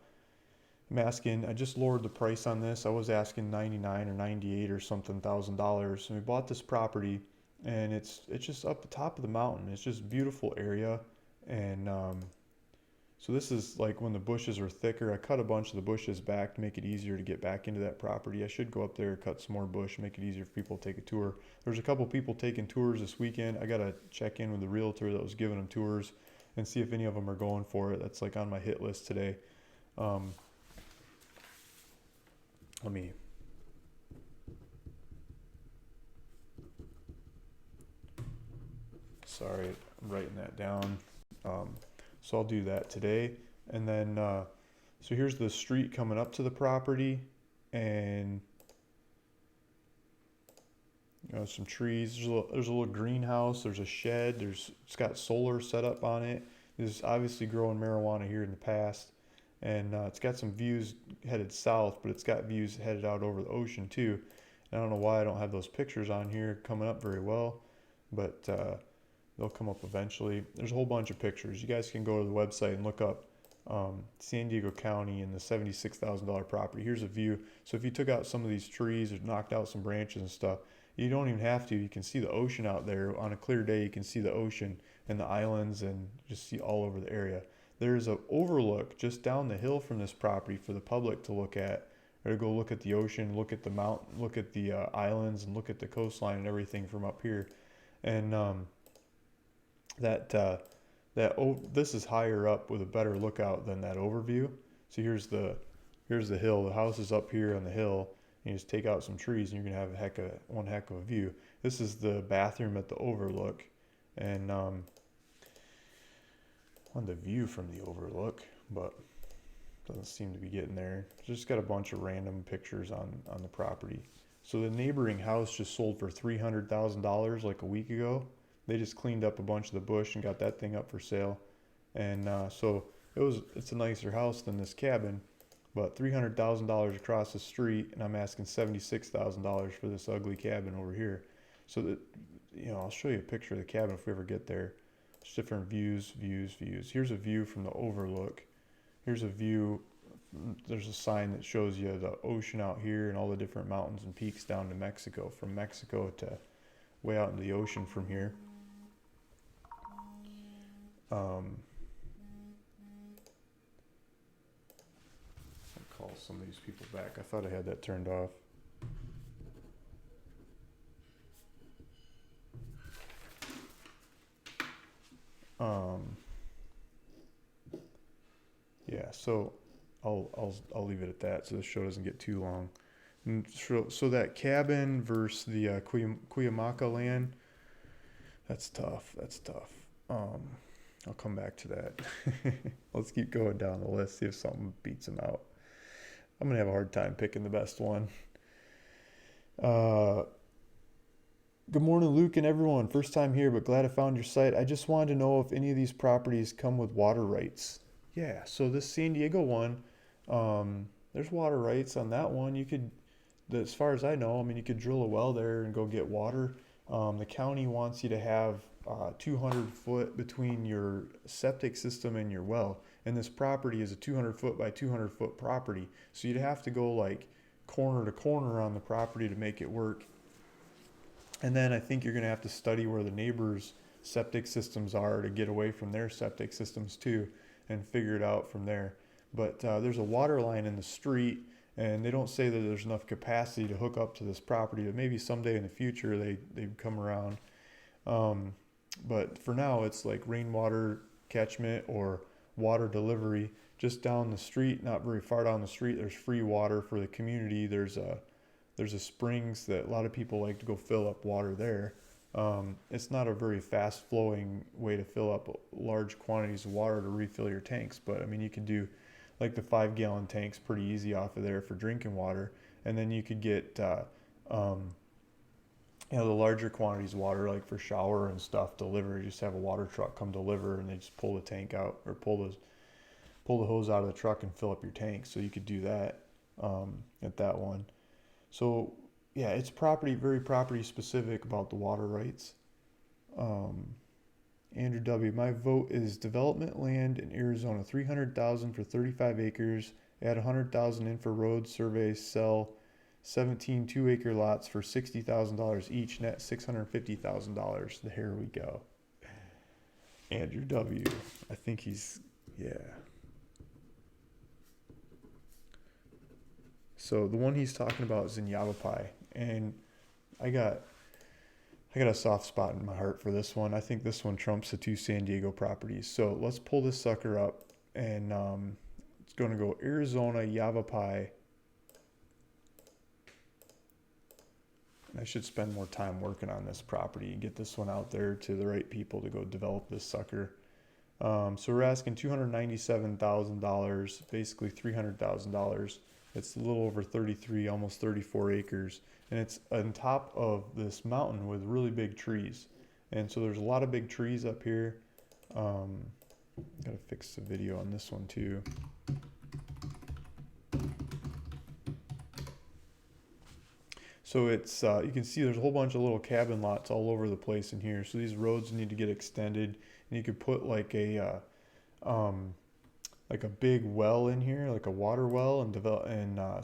I'm asking, I just lowered the price on this. I was asking 99 or 98 or something $1,000. And we bought this property, and it's just up the top of the mountain. It's just a beautiful area, and so this is like when the bushes are thicker. I cut a bunch of the bushes back to make it easier to get back into that property. I should go up there, cut some more bush, make it easier for people to take a tour. There's a couple people taking tours this weekend. I got to check in with the realtor that was giving them tours and see if any of them are going for it. That's like on my hit list today. Let me... Sorry, I'm writing that down. So I'll do that today. And then, so here's the street coming up to the property, and some trees. There's a little greenhouse. There's a shed. It's got solar set up on it. There's obviously growing marijuana here in the past, and it's got some views headed south, but it's got views headed out over the ocean too. And I don't know why I don't have those pictures on here coming up very well, but they'll come up eventually. There's a whole bunch of pictures. You guys can go to the website and look up San Diego County and the $76,000 property. Here's a view. So if you took out some of these trees or knocked out some branches and stuff, you don't even have to. You can see the ocean out there. On a clear day, you can see the ocean and the islands, and just see all over the area. There's an overlook just down the hill from this property for the public to look at, or to go look at the ocean, look at the mountain, look at the islands, and look at the coastline and everything from up here. And this is higher up with a better lookout than that overview. So here's the hill. The house is up here on the hill, You just take out some trees and you're gonna have one heck of a view. This is the bathroom at the overlook, and on the view from the overlook, but doesn't seem to be getting there. Just got a bunch of random pictures on the property. So the neighboring house just sold for $300,000 like a week ago. They just cleaned up a bunch of the bush and got that thing up for sale. And so it's a nicer house than this cabin, but $300,000 across the street, and I'm asking $76,000 for this ugly cabin over here. So that, I'll show you a picture of the cabin if we ever get there. It's different views. Here's a view from the overlook. Here's a view. There's a sign that shows you the ocean out here and all the different mountains and peaks down to Mexico. From Mexico to way out into the ocean from here. I'll call some of these people back. I thought I had that turned off. Yeah, so I'll leave it at that so the show doesn't get too long. And so that cabin versus the Cuyamaca land, that's tough. I'll come back to that. Let's keep going down the list, see if something beats them out. I'm gonna have a hard time picking the best one. Good morning, Luke and everyone. First time here, but glad I found your site. I just wanted to know if any of these properties come with water rights. Yeah, so this San Diego one, there's water rights on that one. As far as I know, you could drill a well there and go get water. The county wants you to have 200 foot between your septic system and your well. And this property is a 200 foot by 200 foot property. So you'd have to go like corner to corner on the property to make it work. And then I think you're going to have to study where the neighbors' septic systems are to get away from their septic systems too and figure it out from there. But there's a water line in the street, and they don't say that there's enough capacity to hook up to this property, but maybe someday in the future they come around. But for now, it's like rainwater catchment or water delivery just down the street, not very far down the street. There's free water for the community. There's a springs that a lot of people like to go fill up water there. It's not a very fast flowing way to fill up large quantities of water to refill your tanks, but you could do like the 5-gallon tanks pretty easy off of there for drinking water. And then you could get the larger quantities of water, like for shower and stuff, delivered. You just have a water truck come deliver, and they just pull the tank out or pull the hose out of the truck and fill up your tank. So you could do that at that one. So yeah, it's very property specific about the water rights. Andrew W. My vote is development land in Arizona, $300,000 for 35 acres. Add $100,000 in for roads, surveys, sell 17 2-acre lots for $60,000 each, net $650,000. There we go. Andrew W. I think yeah. So the one he's talking about is in Yavapai, and I got a soft spot in my heart for this one. I think this one trumps the two San Diego properties. So let's pull this sucker up, and it's going to go Arizona, Yavapai. I should spend more time working on this property and get this one out there to the right people to go develop this sucker. So we're asking $297,000, basically $300,000. It's a little over 33, almost 34 acres. And it's on top of this mountain with really big trees. And so there's a lot of big trees up here. Gotta fix the video on this one too. So it's, you can see there's a whole bunch of little cabin lots all over the place in here. So these roads need to get extended, and you could put like a big well in here, like a water well, and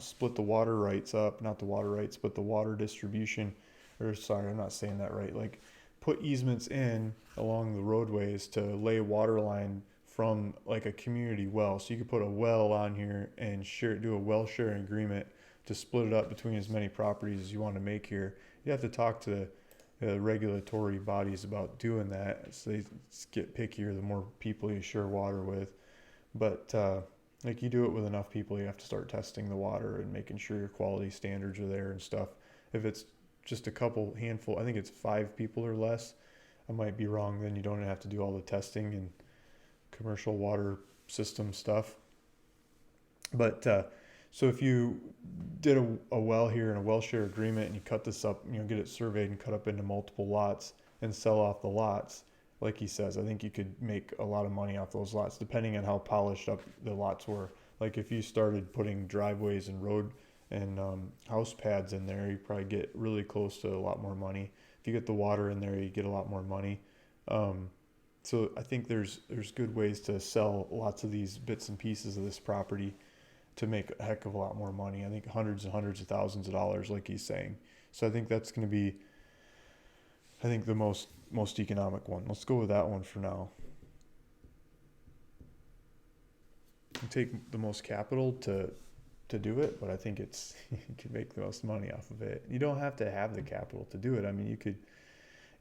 split the water rights up, not the water rights, but the water distribution, or sorry, I'm not saying that right. Like put easements in along the roadways to lay a water line from like a community well. So you could put a well on here and do a well sharing agreement to split it up between as many properties as you want to make here. You have to talk to the regulatory bodies about doing that. So they get pickier the more people you share water with. But Like you do it with enough people, you have to start testing the water and making sure your quality standards are there and stuff. If it's just a couple handful, I think it's 5 people or less. I might be wrong. Then you don't have to do all the testing and commercial water system stuff. But so if you did a well here in a well share agreement and you cut this up, get it surveyed and cut up into multiple lots and sell off the lots, like he says, I think you could make a lot of money off those lots depending on how polished up the lots were. Like if you started putting driveways and road and house pads in there, you probably get really close to a lot more money. If you get the water in there, you get a lot more money. So I think there's good ways to sell lots of these bits and pieces of this property to make a heck of a lot more money. I think hundreds and hundreds of thousands of dollars, like he's saying. So I think that's going to be, I think, the most economic one. Let's go with that one for now. You take the most capital to do it, but I think it's you can make the most money off of it. You don't have to have the capital to do it. I mean,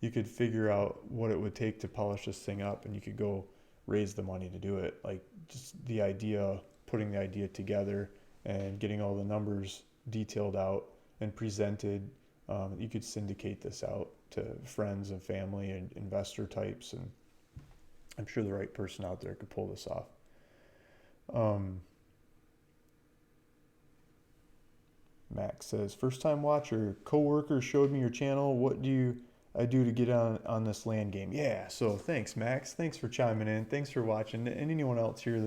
you could figure out what it would take to polish this thing up, and you could go raise the money to do it. Like just the idea, putting the idea together and getting all the numbers detailed out and presented. You could syndicate this out to friends and family and investor types, and I'm sure the right person out there could pull this off. Max says, first time watcher, coworker showed me your channel. What do I do to get on this land game? Yeah, so thanks, Max. Thanks for chiming in. Thanks for watching. And anyone else here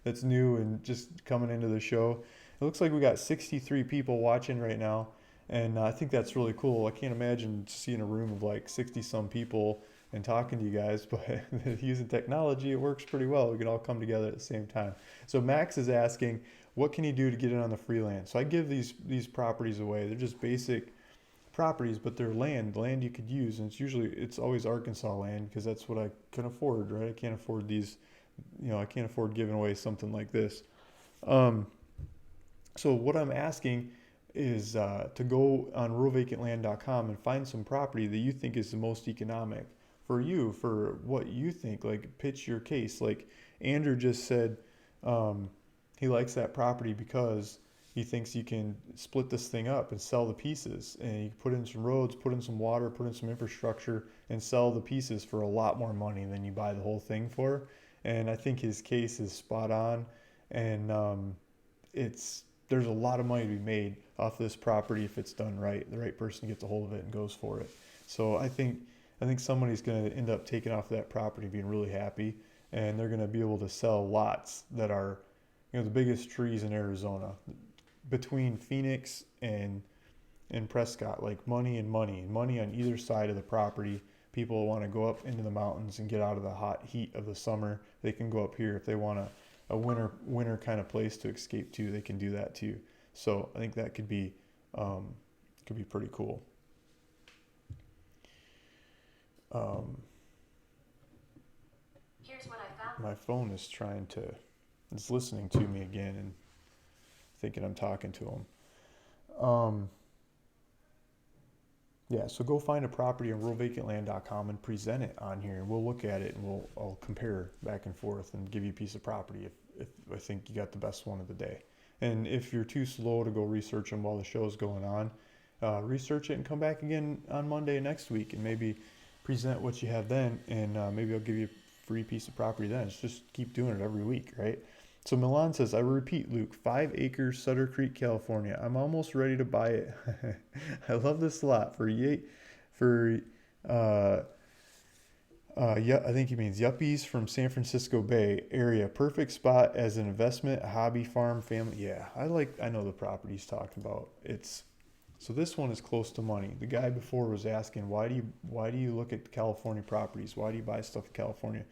that's new and just coming into the show. It looks like we got 63 people watching right now, and I think that's really cool. I can't imagine seeing a room of like 60 some people and talking to you guys, but using technology, it works pretty well. We can all come together at the same time. So Max is asking, what can you do to get in on the free land? So I give these properties away. They're just basic properties, but they're land you could use, and it's always Arkansas land because that's what I can afford, right? I can't afford these, I can't afford giving away something like this. So what I'm asking is to go on ruralvacantland.com and find some property that you think is the most economic for you, for what you think. Like pitch your case. Like Andrew just said, he likes that property because he thinks you can split this thing up and sell the pieces, and you can put in some roads, put in some water, put in some infrastructure, and sell the pieces for a lot more money than you buy the whole thing for. And I think his case is spot on, and there's a lot of money to be made off this property if it's done right. The right person gets a hold of it and goes for it. So I think somebody's going to end up taking off that property, being really happy, and they're going to be able to sell lots that are, the biggest trees in Arizona, between Phoenix and Prescott, like money on either side of the property. People want to go up into the mountains and get out of the hot heat of the summer. They can go up here. If they want a winter kind of place to escape to, they can do that too. So I think that could be pretty cool. Here's what I found. My phone is it's listening to me again and thinking I'm talking to him. Yeah, so go find a property on ruralvacantland.com and present it on here, and we'll look at it, and I'll compare back and forth and give you a piece of property if I think you got the best one of the day. And if you're too slow to go research them while the show's going on, research it and come back again on Monday next week and maybe present what you have then, and maybe I'll give you a free piece of property then. It's just keep doing it every week, right? So Milan says, I repeat, Luke, 5 acres, Sutter Creek, California. I'm almost ready to buy it. I love this lot yeah, I think he means yuppies from San Francisco Bay Area. Perfect spot as an investment, hobby, farm, family. Yeah, I know the property he's talking about. So this one is close to money. The guy before was asking, why do you look at California properties? Why do you buy stuff in California?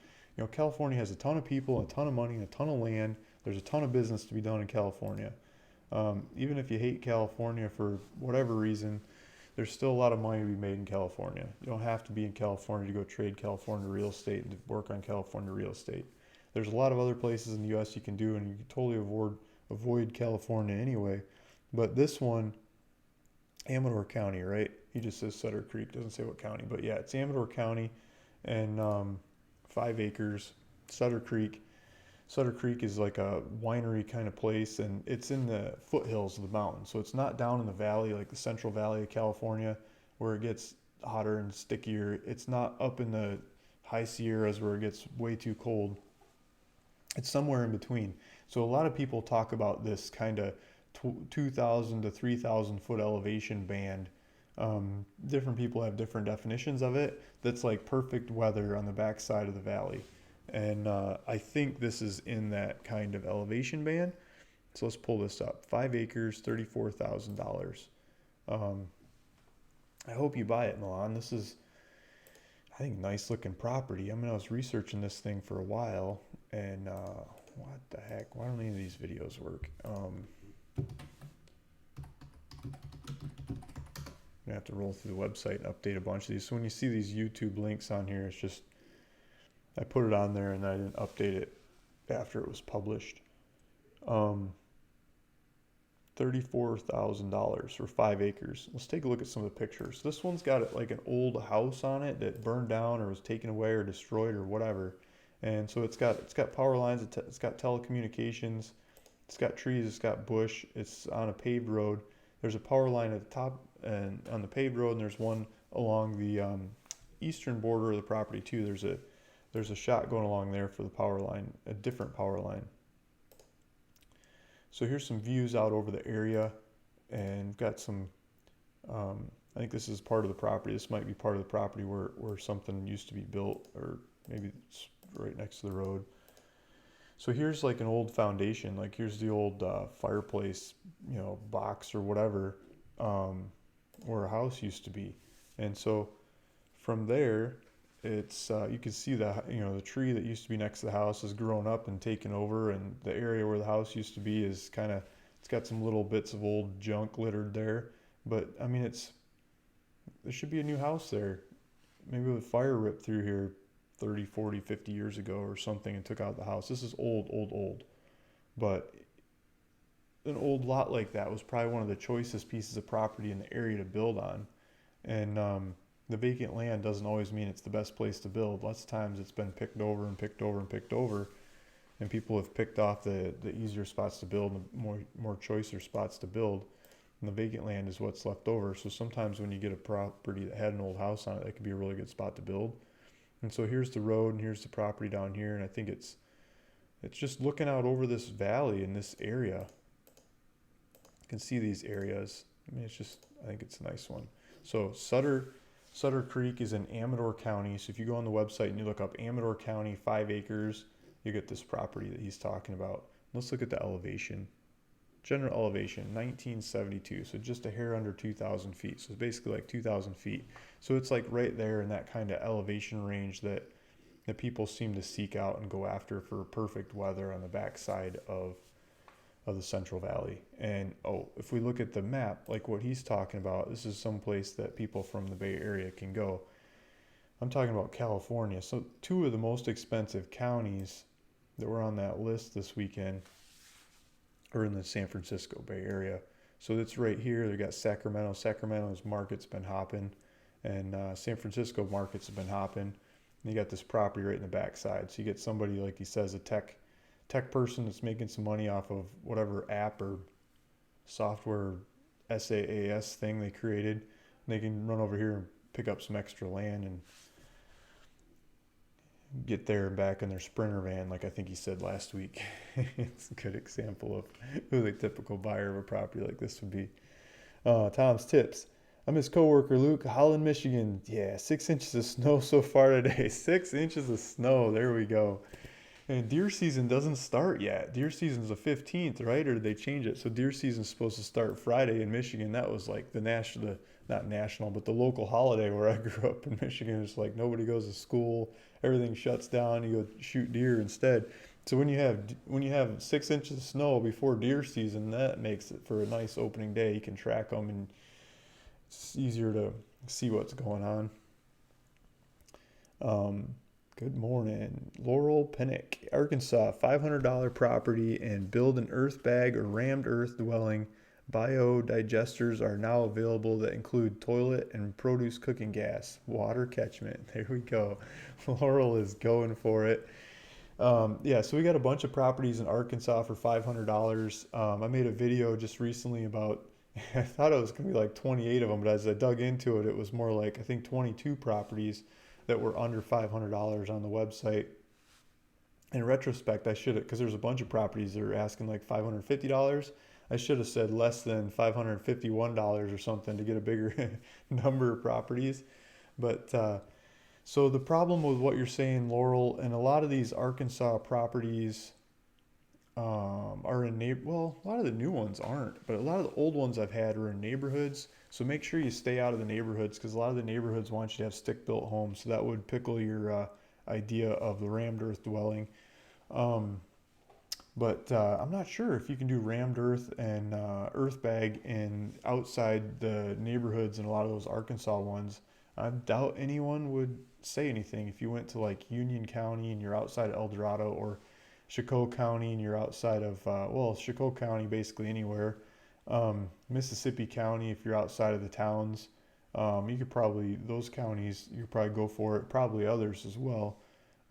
California has a ton of people, a ton of money, and a ton of land. There's a ton of business to be done in California. Even if you hate California for whatever reason, there's still a lot of money to be made in California. You don't have to be in California to go trade California real estate and to work on California real estate. There's a lot of other places in the U.S. you can do, and you can totally avoid California anyway. But this one, Amador County, right? He just says Sutter Creek, doesn't say what county, but yeah, it's Amador County, and 5 acres, Sutter Creek. Sutter Creek is like a winery kind of place, and it's in the foothills of the mountain. So it's not down in the valley like the Central Valley of California where it gets hotter and stickier. It's not up in the high Sierras where it gets way too cold. It's somewhere in between. So a lot of people talk about this kind of 2,000 to 3,000 foot elevation band. Different people have different definitions of it. That's like perfect weather on the backside of the valley. And I think this is in that kind of elevation band. So let's pull this up. 5 acres, $34,000. I hope you buy it, Milan. This is, I think, nice looking property. I mean, I was researching this thing for a while, and what the heck? Why don't any of these videos work? I'm gonna have to roll through the website and update a bunch of these. So when you see these YouTube links on here, it's just I put it on there and I didn't update it after it was published. $34,000 for 5 acres. Let's take a look at some of the pictures. This one's got like an old house on it that burned down or was taken away or destroyed or whatever. And so it's got power lines, it's got telecommunications, it's got trees, it's got bush, it's on a paved road. There's a power line at the top and on the paved road, and there's one along the eastern border of the property too. There's a shot going along there for the power line, a different power line. So here's some views out over the area, and got some, I think this is part of the property. This might be part of the property where something used to be built, or maybe it's right next to the road. So here's like an old foundation, like here's the old fireplace, box or whatever, where a house used to be. And so from there, it's you can see the tree that used to be next to the house has grown up and taken over, and the area where the house used to be is it's got some little bits of old junk littered there. But I mean, there should be a new house there. Maybe the fire ripped through here 30, 40, 50 years ago or something and took out the house. This is old. But an old lot like that was probably one of the choicest pieces of property in the area to build on. And the vacant land doesn't always mean it's the best place to build. Lots of times it's been picked over and picked over and picked over, and people have picked off the easier spots to build and the more choicer spots to build. And the vacant land is what's left over. So sometimes when you get a property that had an old house on it, that could be a really good spot to build. And so here's the road and here's the property down here, and I think it's just looking out over this valley in this area. You can see these areas. I mean, I think it's a nice one. So Sutter Creek is in Amador County. So if you go on the website and you look up Amador County, 5 acres, you get this property that he's talking about. Let's look at the elevation. General elevation, 1972. So just a hair under 2,000 feet. So it's basically like 2,000 feet. So it's like right there in that kind of elevation range that people seem to seek out and go after for perfect weather on the backside of the Central Valley. And if we look at the map, like what he's talking about, this is some place that people from the Bay Area can go. I'm talking about California. So 2 of the most expensive counties that were on that list this weekend are in the San Francisco Bay Area. So it's right here. They got Sacramento. Sacramento's market's been hopping, and San Francisco markets have been hopping. And you got this property right in the backside. So you get somebody, like he says, a tech person that's making some money off of whatever app or software SaaS thing they created. They can run over here and pick up some extra land and get there and back in their Sprinter van, like I think he said last week. It's a good example of who the typical buyer of a property like this would be. Tom's tips. I'm his coworker Luke, Holland, Michigan. Yeah, 6 inches of snow so far today. 6 inches of snow. There we go. And deer season doesn't start yet. Deer season's the 15th, right? Or did they change it? So deer season's supposed to start Friday in Michigan. That was like the local holiday where I grew up in Michigan. It's like nobody goes to school, everything shuts down. You go shoot deer instead. So when you have 6 inches of snow before deer season, that makes it for a nice opening day. You can track them, and it's easier to see what's going on. Good morning. Laurel Pinnock, Arkansas, $500 property, and build an earth bag or rammed earth dwelling. Biodigesters are now available that include toilet and produce cooking gas, water catchment. There we go. Laurel is going for it. Yeah, so we got a bunch of properties in Arkansas for $500. I made a video just recently about, I thought it was going to be like 28 of them, but as I dug into it, it was more like, I think 22 properties that were under $500 on the website. In retrospect, I should have, because there's a bunch of properties that are asking like $550. I should have said less than $551 or something to get a bigger number of properties. But so the problem with what you're saying, Laurel, and a lot of these Arkansas properties are in well, a lot of the new ones aren't, but a lot of the old ones I've had are in neighborhoods. So make sure you stay out of the neighborhoods because a lot of the neighborhoods want you to have stick-built homes. So that would pickle your idea of the rammed earth dwelling. Um, but I'm not sure if you can do rammed earth and earth bag in outside the neighborhoods in a lot of those Arkansas ones. I doubt anyone would say anything if you went to like Union County and you're outside of El Dorado, or Chicot County and you're outside of well, Chicot County basically anywhere. Mississippi County if you're outside of the towns. You could probably those counties you could probably go for it. Probably others as well.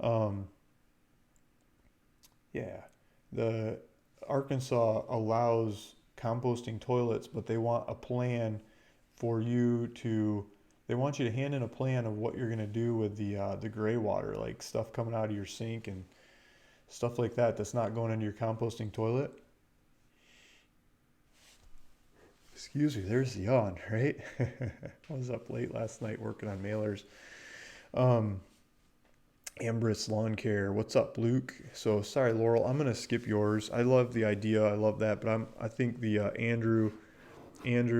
Um, yeah, the Arkansas allows composting toilets, but they want a plan for you to. They want you to hand in a plan of what you're gonna do with the gray water, like stuff coming out of your sink and stuff like that. That's not going into your composting toilet. Excuse me, there's the yawn, right? I was up late last night working on mailers. Um, Ambrose Lawn Care. What's up, Luke? So sorry, Laurel. I'm gonna skip yours. I love the idea. I love that, but I think the Andrew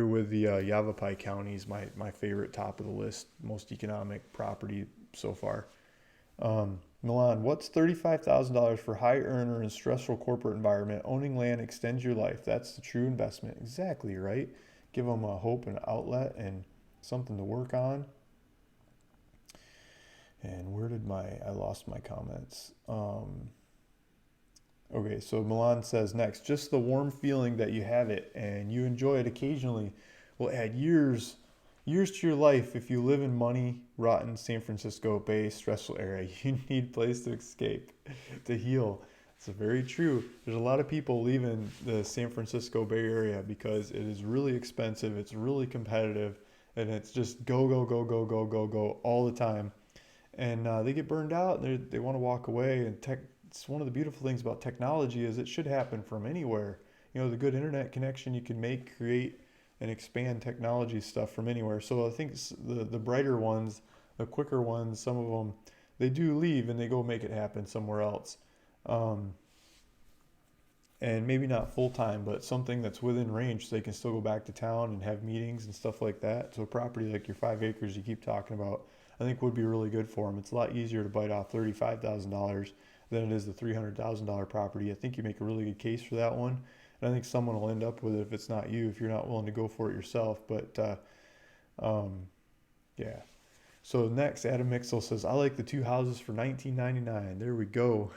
with the Yavapai County is my favorite top of the list, most economic property so far. Milan, what's $35,000 for high earner in stressful corporate environment? Owning land extends your life. That's the true investment. Exactly right. Give them a hope and outlet and something to work on. And where did I lost my comments. Okay, so Milan says next, just the warm feeling that you have it and you enjoy it occasionally will add years to your life. If you live in money, rotten San Francisco Bay stressful area, you need a place to escape, to heal. It's very true. There's a lot of people leaving the San Francisco Bay Area because it is really expensive, it's really competitive, and it's just go, go, go, go, go, go, go all the time. And they get burned out and they want to walk away. And it's one of the beautiful things about technology is it should happen from anywhere. You know, the good internet connection you can make, create, and expand technology stuff from anywhere. So I think the brighter ones, the quicker ones, some of them, they do leave and they go make it happen somewhere else. Um, and maybe not full time, but something that's within range so they can still go back to town and have meetings and stuff like that. So a property like your 5 acres you keep talking about, I think would be really good for them. It's a lot easier to bite off $35,000 than it is the $300,000 property. I think you make a really good case for that one. And I think someone will end up with it if it's not you, if you're not willing to go for it yourself. But um, yeah. So next, Adam Mixel says, I like the two houses for $19.99. There we go.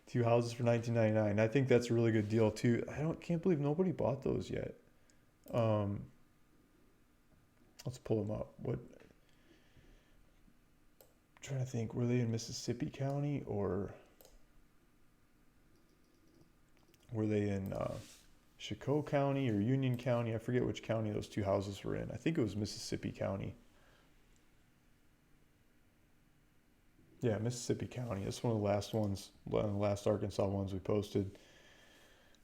Two houses for $19.99. I think that's a really good deal too. Can't believe nobody bought those yet. Um, let's pull them up. I'm trying to think, were they in Mississippi County or were they in Chicot County or Union County? I forget which county those two houses were in. I think it was Mississippi County. Yeah, Mississippi County. It's one of the last ones, one of the last Arkansas ones we posted.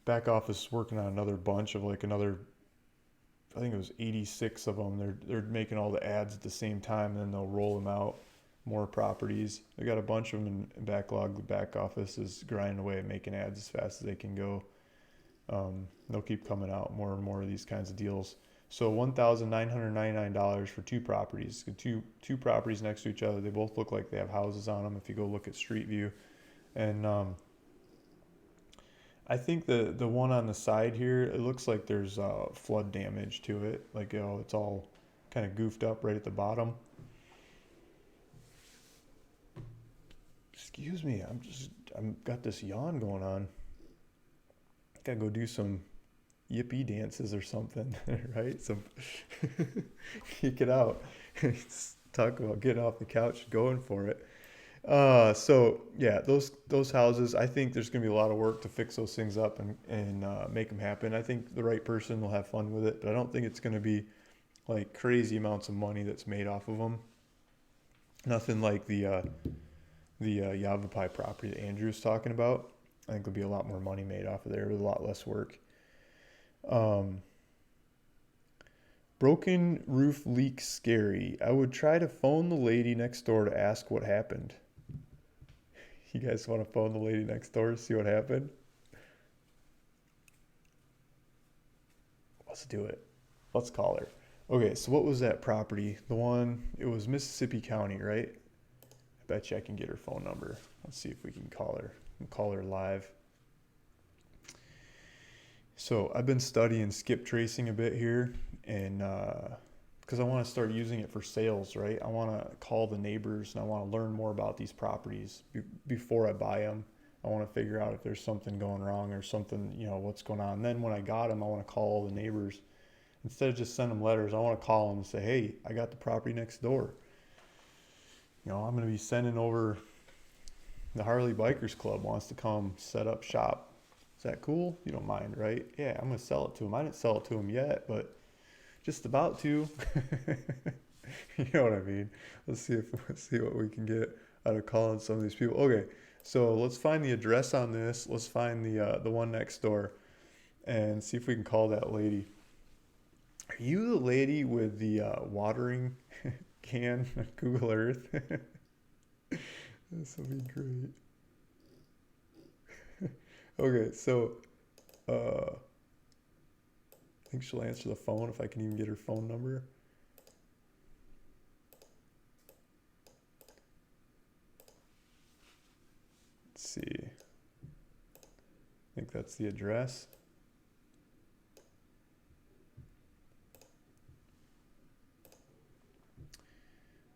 Back office working on another bunch of like another, I think it was 86 of them. They're making all the ads at the same time, and then they'll roll them out. More properties. They got a bunch of them in backlog. The back office is grinding away at making ads as fast as they can go. They'll keep coming out more and more of these kinds of deals. So $1,999 for two properties. Two properties next to each other. They both look like they have houses on them if you go look at Street View. And I think the one on the side here, it looks like there's flood damage to it. Like, it's all kind of goofed up right at the bottom. Excuse me, I'm got this yawn going on. Gotta go do some yippee dances or something, right? Some kick it out. Talk about getting off the couch, going for it. So yeah, those houses, I think there's gonna be a lot of work to fix those things up and make them happen. I think the right person will have fun with it, but I don't think it's gonna be like crazy amounts of money that's made off of them. Nothing like the Yavapai property that Andrew's talking about. I think there'll be a lot more money made off of there with a lot less work. Um, Broken roof leak scary. I would try to phone the lady next door to ask what happened. You guys want to phone the lady next door to see what happened? Let's do it. Let's call her. Okay, so what was that property? The one, it was Mississippi County, right? I bet you I can get her phone number. Let's see if we can call her. We'll call her live. So I've been studying skip tracing a bit here, and because I want to start using it for sales, right? I want to call the neighbors and I want to learn more about these properties before I buy them. I want to figure out if there's something going wrong or something, what's going on. And then when I got them, I want to call all the neighbors. Instead of just send them letters, I want to call them and say, hey, I got the property next door. I'm going to be sending over, the Harley Bikers Club wants to come set up shop. Is that cool? You don't mind, right? Yeah, I'm going to sell it to them. I didn't sell it to them yet, but just about to. You know what I mean? Let's see what we can get out of calling some of these people. Okay, so let's find the address on this. Let's find the one next door and see if we can call that lady. Are you the lady with the watering can on Google Earth? This will be great. Okay, so I think she'll answer the phone if I can even get her phone number. Let's see. I think that's the address.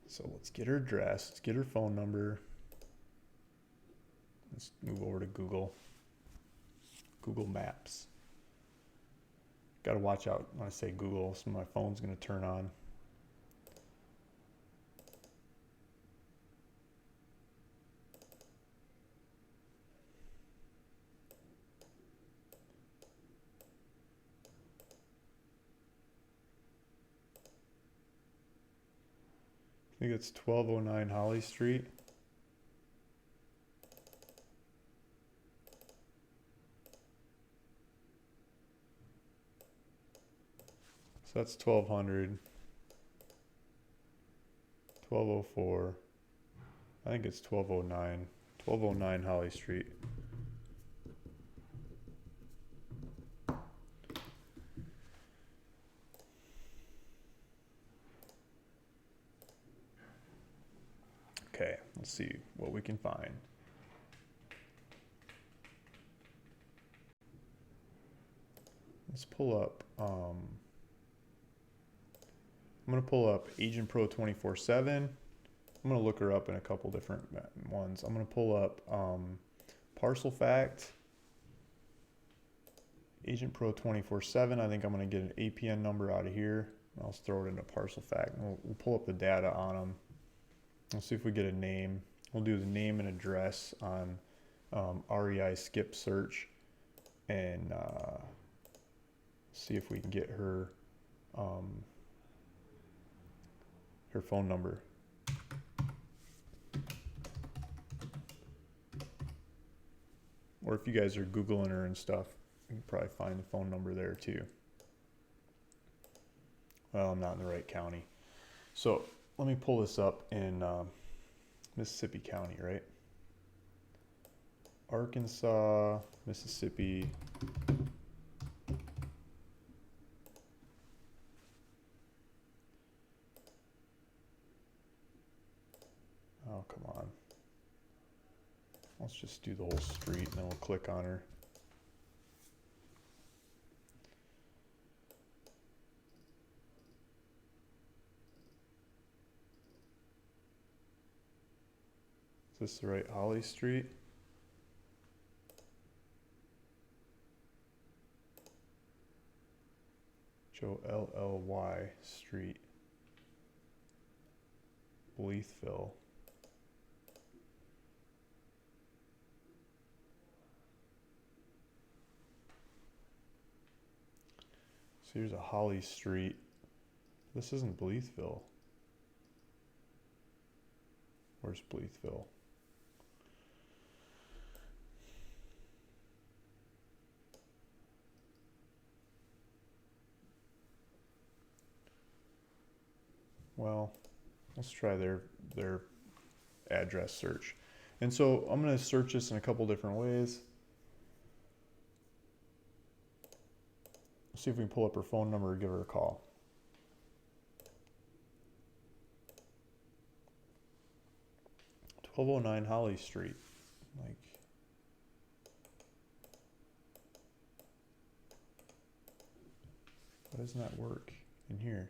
So let's get her address. Let's get her phone number. Let's move over to Google Maps. Got to watch out when I say Google, so my phone's going to turn on. I think it's 1209 Holly Street. So that's 1200, 1204. I think it's 1209, 1209 Holly Street. Okay, let's see what we can find. Let's pull up, I'm going to pull up Agent Pro 24/7. I'm going to look her up in a couple different ones. I'm going to pull up Parcel Fact, Agent Pro 24/7. I think I'm going to get an APN number out of here. I'll throw it into Parcel Fact. And we'll pull up the data on them. Let's see if we get a name. We'll do the name and address on REI skip search and see if we can get her her phone number. Or if you guys are Googling her and stuff, you can probably find the phone number there too. Well, I'm not in the right county. So let me pull this up in Mississippi County, right? Arkansas, Mississippi. Oh, come on. Let's just do the whole street and then we'll click on her. Is this the right Holly Street? Joe LLY Street, Bleethville. So here's a Holly Street. This isn't Bleethville. Where's Bleethville? Well, let's try their address search. And so I'm going to search this in a couple different ways. See if we can pull up her phone number or give her a call. "1209 Holly Street." Like, why doesn't that work in here?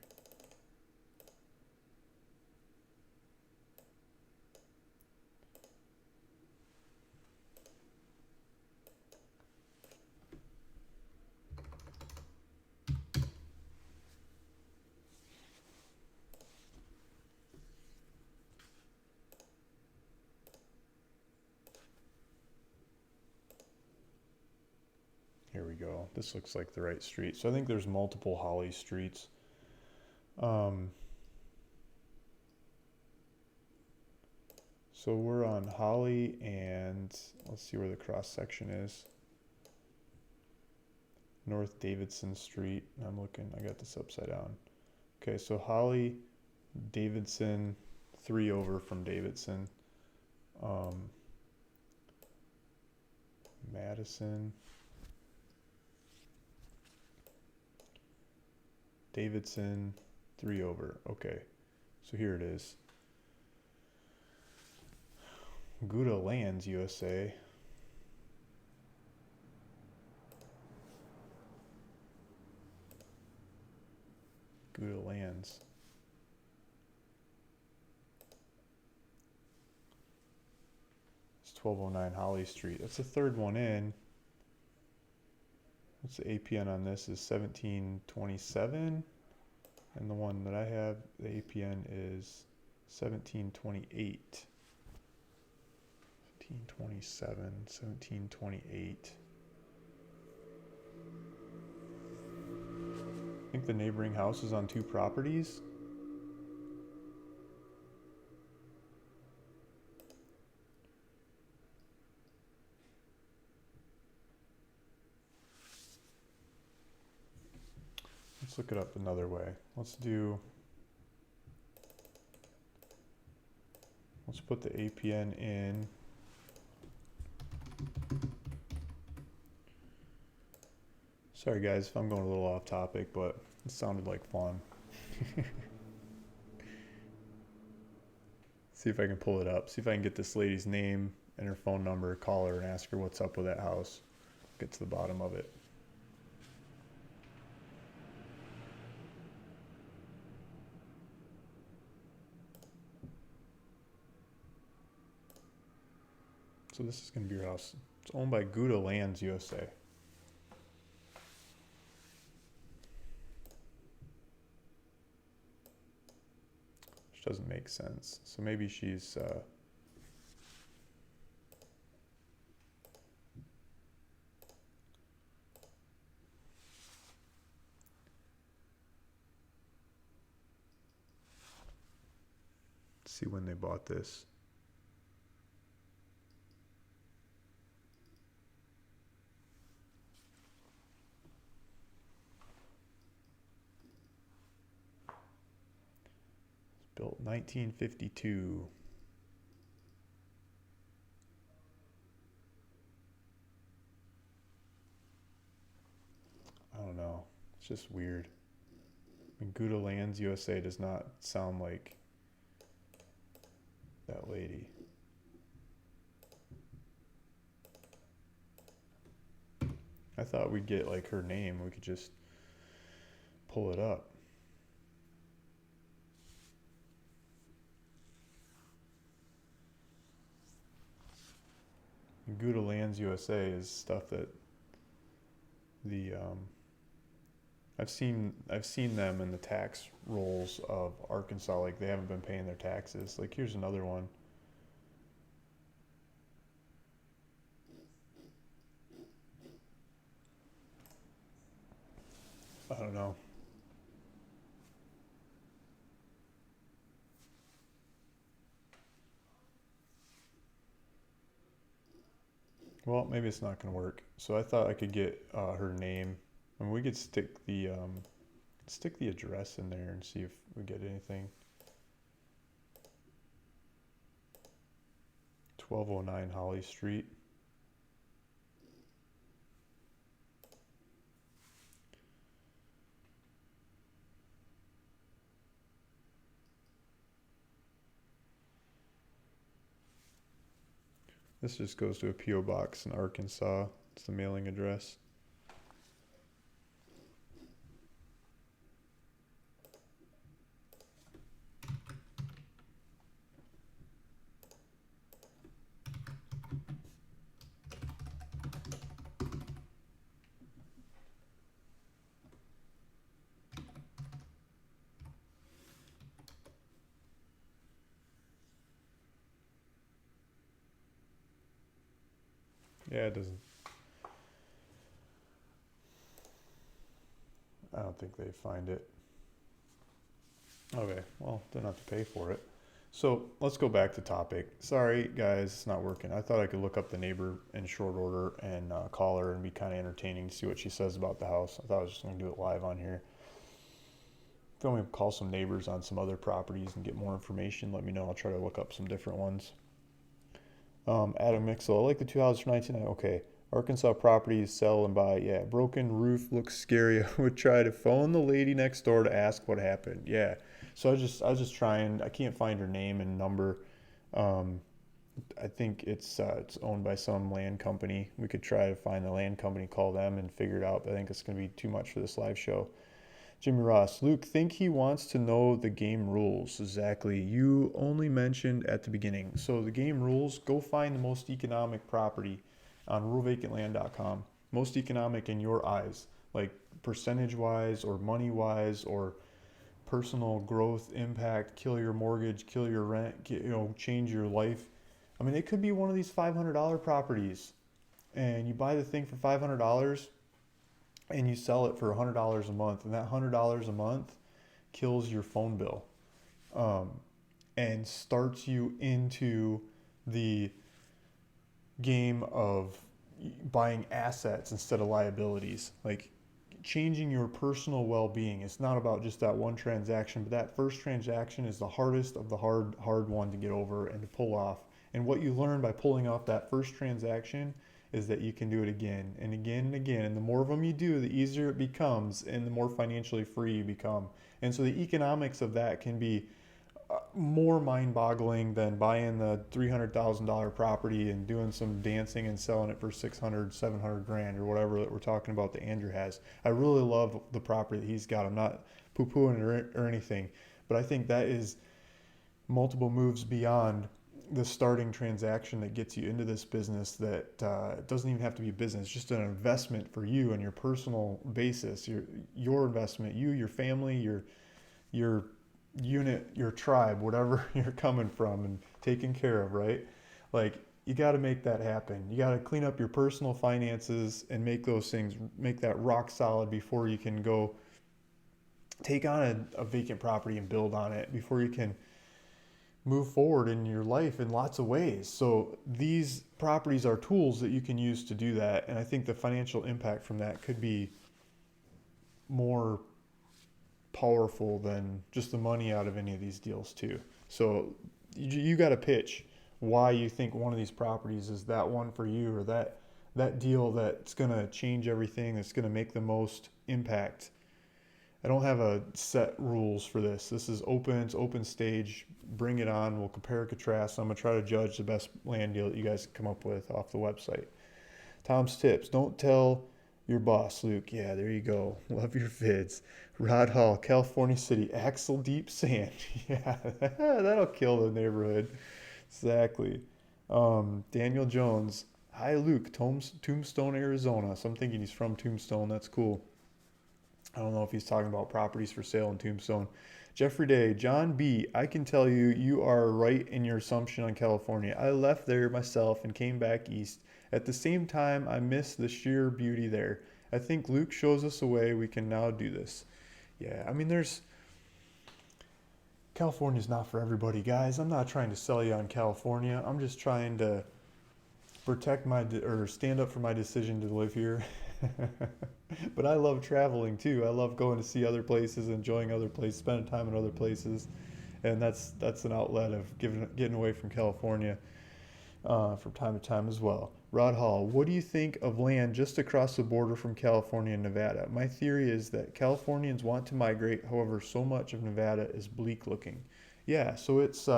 Here we go. This looks like the right street. So I think there's multiple Holly Streets. So we're on Holly, and let's see where the cross section is. North Davidson Street. I'm looking, I got this upside down. Okay, so Holly, Davidson, 3 over from Davidson. Madison, Davidson, 3 over. Okay, so here it is. Gouda Lands, USA. Gouda Lands. It's 1209 Holly Street. That's the third one in. What's the APN on this? Is 1727. And the one that I have, the APN is 1728. 1727, 1728. I think the neighboring house is on 2 properties. Let's look it up another way. Let's put the APN in. Sorry guys if I'm going a little off topic, but it sounded like fun. See if I can pull it up. See if I can get this lady's name and her phone number, call her and ask her what's up with that house. Get to the bottom of it. So this is going to be your house. It's owned by Gouda Lands, USA. Which doesn't make sense. So maybe she's... Let's see when they bought this. Built 1952. I don't know. It's just weird. I mean, Gouda Lands USA does not sound like that lady. I thought we'd get like her name. We could just pull it up. Gouda Lands USA is stuff that the I've seen them in the tax rolls of Arkansas. Like they haven't been paying their taxes. Like here's another one. I don't know. Well, maybe it's not going to work. So I thought I could get her name. I mean, we could stick the address in there and see if we get anything. 1209 Holly Street. This just goes to a P.O. box in Arkansas. It's the mailing address. Yeah, it doesn't. I don't think they find it. Okay, well, don't have to pay for it. So let's go back to topic. Sorry, guys, it's not working. I thought I could look up the neighbor in short order and call her and be kind of entertaining to see what she says about the house. I thought I was just going to do it live on here. If you want me to call some neighbors on some other properties and get more information, let me know. I'll try to look up some different ones. Adam Mixel, I like the 2019. Okay. Arkansas properties sell and buy. Yeah. Broken roof looks scary. I would try to phone the lady next door to ask what happened. Yeah. So I was just trying. I can't find her name and number. Um, I think it's owned by some land company. We could try to find the land company, call them, and figure it out. But I think it's going to be too much for this live show. Jimmy Ross, Luke, think he wants to know the game rules. Exactly. You only mentioned at the beginning. So the game rules, go find the most economic property on ruralvacantland.com. Most economic in your eyes, like percentage wise or money wise or personal growth impact, kill your mortgage, kill your rent, change your life. I mean, it could be one of these $500 properties and you buy the thing for $500 and you sell it for $100 a month, and that $100 a month kills your phone bill, um, and starts you into the game of buying assets instead of liabilities. Like changing your personal well-being. It's not about just that one transaction, but that first transaction is the hardest of the hard one to get over and to pull off. And what you learn by pulling off that first transaction is that you can do it again and again and again. And the more of them you do, the easier it becomes and the more financially free you become. And so the economics of that can be more mind-boggling than buying the $300,000 property and doing some dancing and selling it for 600, 700 grand or whatever that we're talking about that Andrew has. I really love the property that he's got. I'm not poo-pooing it or anything, but I think that is multiple moves beyond the starting transaction that gets you into this business that doesn't even have to be a business, it's just an investment for you and your personal basis, your investment, your family, your unit, your tribe, whatever you're coming from and taken care of, right? Like you got to make that happen. You got to clean up your personal finances and make those things, make that rock solid before you can go take on a vacant property and build on it, before you can move forward in your life in lots of ways. So these properties are tools that you can use to do that. And I think the financial impact from that could be more powerful than just the money out of any of these deals too. So you got to pitch why you think one of these properties is that one for you, or that deal that's going to change everything, that's going to make the most impact. I don't have a set rules for this. This is open. It's open stage. Bring it on. We'll compare and contrast. I'm going to try to judge the best land deal that you guys come up with off the website. Tom's tips. Don't tell your boss, Luke. Yeah, there you go. Love your vids. Rod Hall, California City. Axle deep sand. Yeah, that'll kill the neighborhood. Exactly. Daniel Jones. Hi, Luke. Tombstone, Arizona. So I'm thinking he's from Tombstone. That's cool. I don't know if he's talking about properties for sale in Tombstone. Jeffrey Day, John B., I can tell you, you are right in your assumption on California. I left there myself and came back east. At the same time, I miss the sheer beauty there. I think Luke shows us a way we can now do this. Yeah, I mean, California's not for everybody, guys. I'm not trying to sell you on California. I'm just trying to protect or stand up for my decision to live here. But I love traveling too. I love going to see other places, enjoying other places, spending time in other places, and that's an outlet of getting away from California from time to time as well. Rod Hall, what do you think of land just across the border from California and Nevada? My theory is that Californians want to migrate, however, so much of Nevada is bleak looking. Yeah, so it's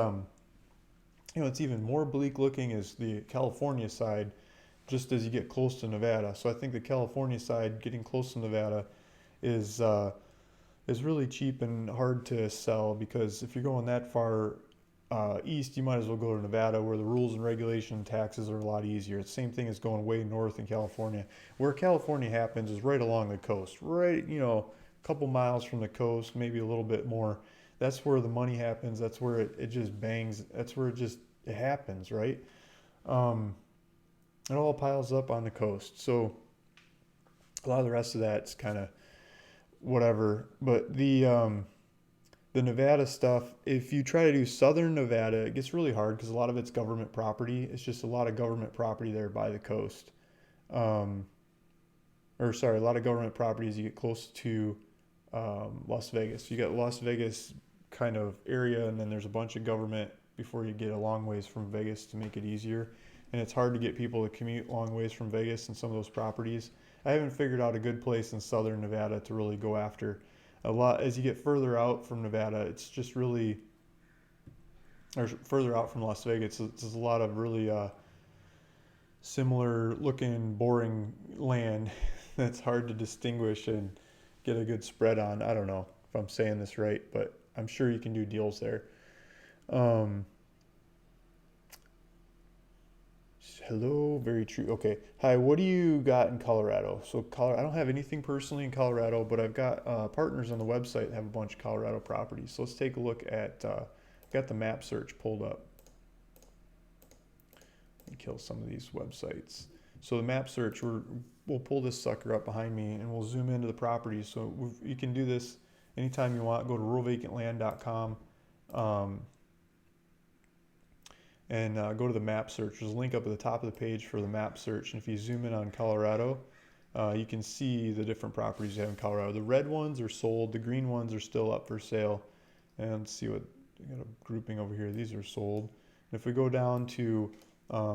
it's even more bleak looking as the California side, just as you get close to Nevada. So I think the California side, getting close to Nevada, is is really cheap and hard to sell because if you're going that far east, you might as well go to Nevada where the rules and regulation and taxes are a lot easier. It's the same thing as going way north in California. Where California happens is right along the coast, right, a couple miles from the coast, maybe a little bit more. That's where the money happens. That's where it just bangs. That's where it happens, right? Um, it all piles up on the coast. So a lot of the rest of that's kind of whatever. But the Nevada stuff, if you try to do southern Nevada, it gets really hard because a lot of it's government property. It's just a lot of government property there by the coast. Um, or sorry, a lot of government property as you get close to Las Vegas. You got Las Vegas kind of area, and then there's a bunch of government before you get a long ways from Vegas to make it easier. And it's hard to get people to commute long ways from Vegas and some of those properties. I haven't figured out a good place in southern Nevada to really go after. A lot as you get further out from Nevada, it's just really, or further out from Las Vegas, it's a lot of really similar looking, boring land that's hard to distinguish and get a good spread on. I don't know if I'm saying this right, but I'm sure you can do deals there. Um, Hello, very true. Okay. Hi, what do you got in Colorado? So, Colorado, I don't have anything personally in Colorado, but I've got partners on the website that have a bunch of Colorado properties. So let's take a look at, I've got the map search pulled up. Let me kill some of these websites. So the map search, we'll pull this sucker up behind me and we'll zoom into the properties. So you can do this anytime you want. Go to ruralvacantland.com. And go to the map search. There's a link up at the top of the page for the map search. And if you zoom in on Colorado, you can see the different properties you have in Colorado. The red ones are sold. The green ones are still up for sale. And let's see what, we got a grouping over here. These are sold. And if we go down to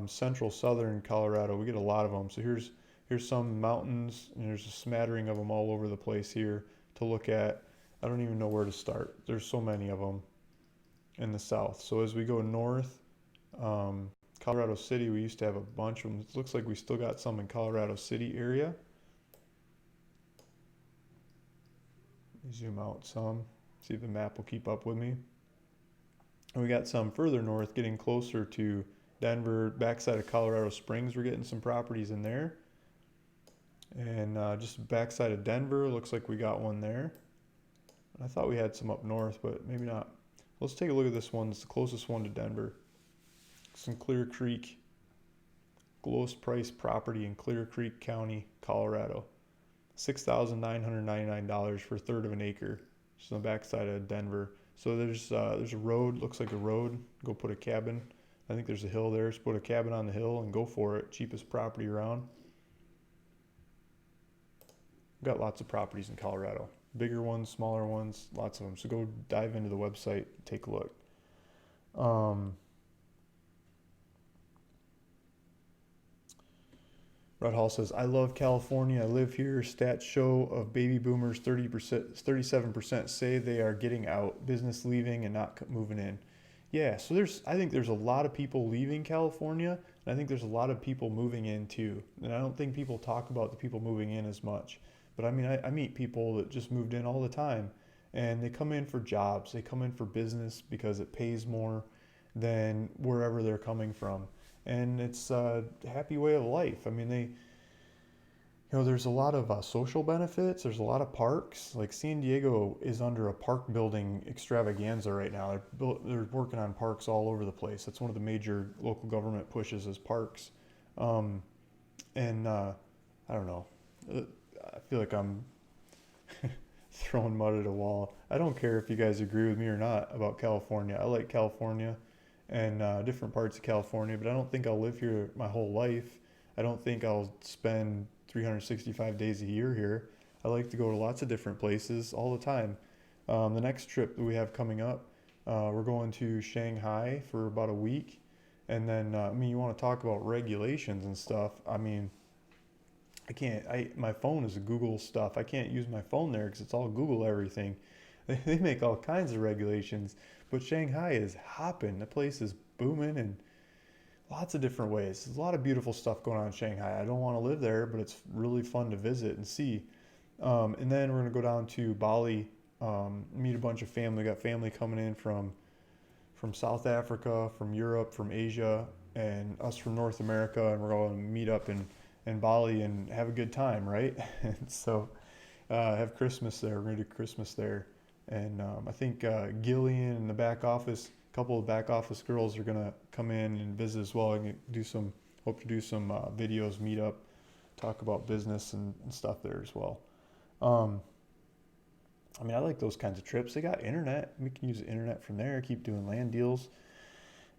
central southern Colorado, we get a lot of them. So here's some mountains, and there's a smattering of them all over the place here to look at. I don't even know where to start. There's so many of them in the south. So as we go north, Colorado City, we used to have a bunch of them. It looks like we still got some in Colorado City area. Zoom out some, see if the map will keep up with me. And we got some further north, getting closer to Denver, backside of Colorado Springs. We're getting some properties in there. And just backside of Denver, looks like we got one there. I thought we had some up north, but maybe not. Let's take a look at this one. It's the closest one to Denver. Some Clear Creek, lowest price property in Clear Creek County, Colorado. $6,999 for a third of an acre. Just on the backside of Denver. So there's a road, looks like a road. Go put a cabin. I think there's a hill there. Just put a cabin on the hill and go for it. Cheapest property around. We've got lots of properties in Colorado. Bigger ones, smaller ones, lots of them. So go dive into the website, take a look. Rod Hall says, I love California. I live here. Stats show of baby boomers, 37% say they are getting out, business leaving and not moving in. Yeah, so I think there's a lot of people leaving California, and I think there's a lot of people moving in too. And I don't think people talk about the people moving in as much. But I mean, I meet people that just moved in all the time, and they come in for jobs. They come in for business because it pays more than wherever they're coming from. And it's a happy way of life. I mean, there's a lot of social benefits. There's a lot of parks. Like San Diego is under a park building extravaganza right now. They're working on parks all over the place. That's one of the major local government pushes is parks. And I don't know. I feel like I'm throwing mud at a wall. I don't care if you guys agree with me or not about California. I like California. and different parts of California, but I don't think I'll live here my whole life. I don't think I'll spend 365 days a year here. I like to go to lots of different places all the time. The next trip that we have coming up, we're going to Shanghai for about a week. And then, I mean, you want to talk about regulations and stuff. I mean, my phone is a Google stuff. I can't use my phone there because it's all Google everything. They make all kinds of regulations, but Shanghai is hopping. The place is booming in lots of different ways. There's a lot of beautiful stuff going on in Shanghai. I don't want to live there, but it's really fun to visit and see. And then we're going to go down to Bali, meet a bunch of family. We got family coming in from South Africa, from Europe, from Asia, and us from North America, and we're going to meet up in Bali and have a good time, right? And so have Christmas there. We're going to do Christmas there. And I think Gillian and the back office, a couple of back office girls are going to come in and visit as well and hope to do some videos, meet up, talk about business and stuff there as well. I mean, I like those kinds of trips. They got internet. We can use the internet from there, keep doing land deals.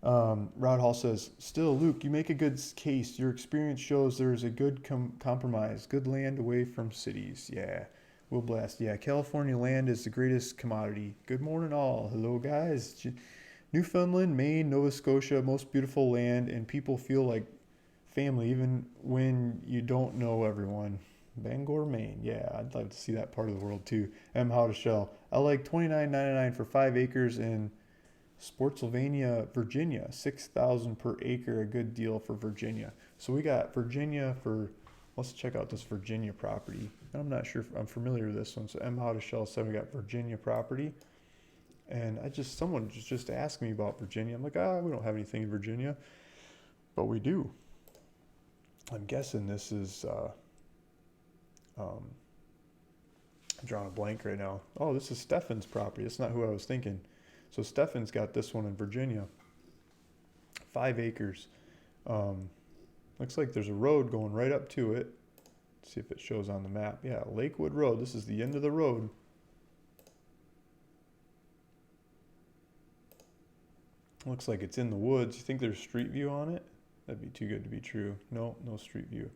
Rod Hall says, still, Luke, you make a good case. Your experience shows there is a good compromise, good land away from cities. Yeah, we'll blast. Yeah, California land is the greatest commodity. Good morning, all. Hello, guys. Newfoundland, Maine, Nova Scotia, most beautiful land, and people feel like family even when you don't know everyone. Bangor, Maine. Yeah, I'd like to see that part of the world too. M. How to Shell. I like $29.99 for 5 acres in Spotsylvania, Virginia. $6,000 per acre, a good deal for Virginia. So we got Virginia for. Let's check out this Virginia property. I'm not sure if I'm familiar with this one. So M. How to Shell said we got Virginia property, and someone just asked me about Virginia. I'm like, we don't have anything in Virginia, but we do. I'm guessing this is. I'm drawing a blank right now. Oh, this is Stefan's property. That's not who I was thinking. So Stefan's got this one in Virginia. 5 acres. Looks like there's a road going right up to it. Let's see if it shows on the map. Yeah, Lakewood Road. This is the end of the road. Looks like it's in the woods. You think there's street view on it? That'd be too good to be true. No street view.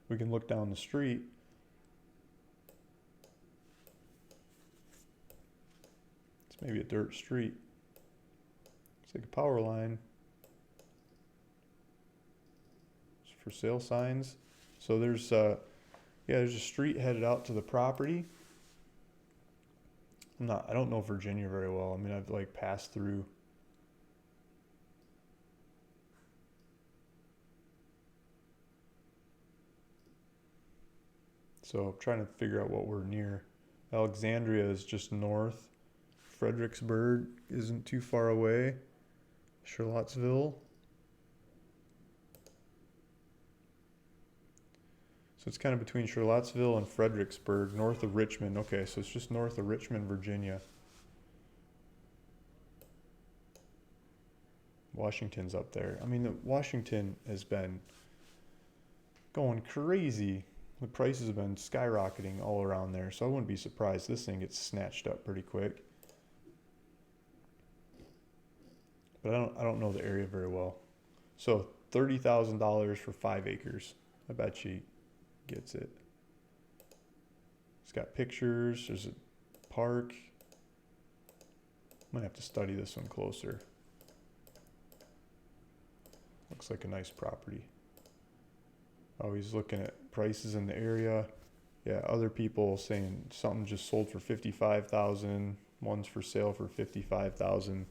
We can look down the street. It's maybe a dirt street. It's like a power line. It's for sale signs. So there's there's a street headed out to the property. I don't know Virginia very well. I mean, I've like passed through. So I'm trying to figure out what we're near. Alexandria is just north. Fredericksburg isn't too far away. Charlottesville. So it's kind of between Charlottesville and Fredericksburg, north of Richmond. Okay, so it's just north of Richmond, Virginia. Washington's up there. I mean, Washington has been going crazy. The prices have been skyrocketing all around there, so I wouldn't be surprised this thing gets snatched up pretty quick. But I don't know the area very well. So $30,000 for 5 acres. I bet she gets it. It's got pictures. There's a park. Might have to study this one closer. Looks like a nice property. Oh, he's looking at prices in the area. Yeah, other people saying something just sold for $55,000. One's for sale for $55,000.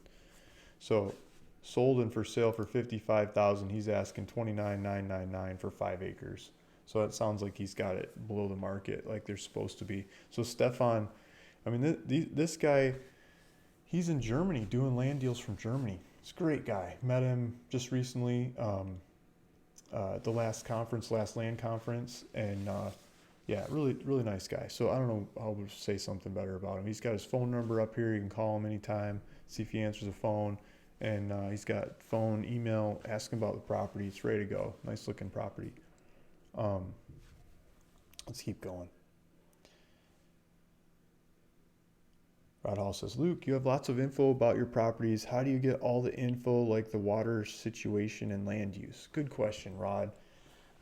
So sold and for sale for $55,000. He's asking $29,999 for 5 acres. So that sounds like he's got it below the market, like they're supposed to be. So Stefan, I mean, this guy, he's in Germany doing land deals from Germany. He's a great guy. Met him just recently at the last land conference, and really nice guy. So I don't know how to say something better about him. He's got his phone number up here. You can call him anytime, see if he answers the phone. And he's got phone, email, ask him about the property. It's ready to go. Nice looking property. Let's keep going. Rod Hall says, Luke, you have lots of info about your properties. How do you get all the info like the water situation and land use? Good question, Rod.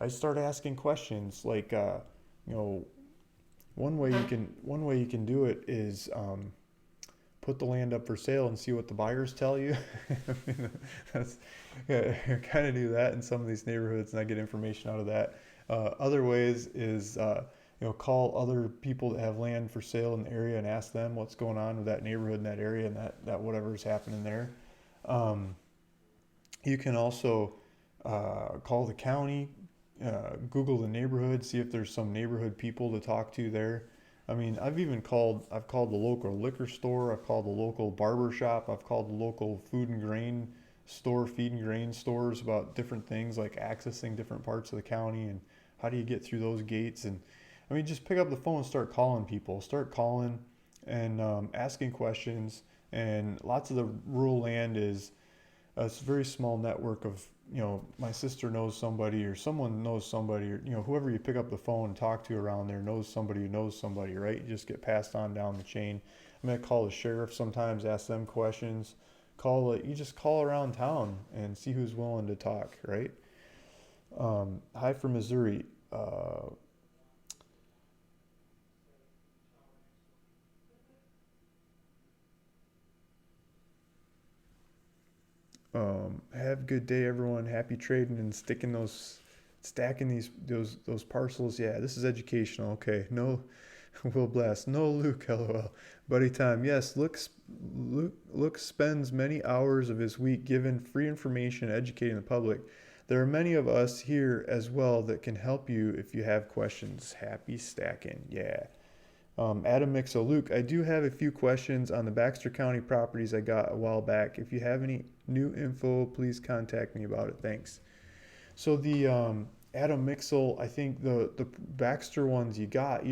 I start asking questions like, you know, one way you can do it is put the land up for sale and see what the buyers tell you. I mean, that's yeah, kind of do that in some of these neighborhoods, and I get information out of that. Other ways is call other people that have land for sale in the area and ask them what's going on with that neighborhood in that area and that whatever's happening there. Um, you can also call the county, Google the neighborhood, see if there's some neighborhood people to talk to there. I mean, I've called the local liquor store, I've called the local barber shop, I've called the local food and grain store, feed and grain stores about different things like accessing different parts of the county and how do you get through those gates. And I mean, just pick up the phone and start calling people, start calling and asking questions. And lots of the rural land is a very small network of, my sister knows somebody or someone knows somebody, or whoever you pick up the phone and talk to around there knows somebody who knows somebody, right? You just get passed on down the chain. I mean, I call the sheriff sometimes, ask them questions. You just call around town and see who's willing to talk, right? Hi from Missouri. Have a good day, everyone. Happy trading and stacking those parcels. Yeah, this is educational. Okay, no, Will Blast. No, Luke. LOL. Buddy time. Yes, Luke spends many hours of his week giving free information, educating the public. There are many of us here as well that can help you if you have questions. Happy stacking. Yeah. Adam Mixo, Luke, I do have a few questions on the Baxter County properties I got a while back. If you have any new info, please contact me about it. Thanks. So the Adam Mixel, I think the Baxter ones you got,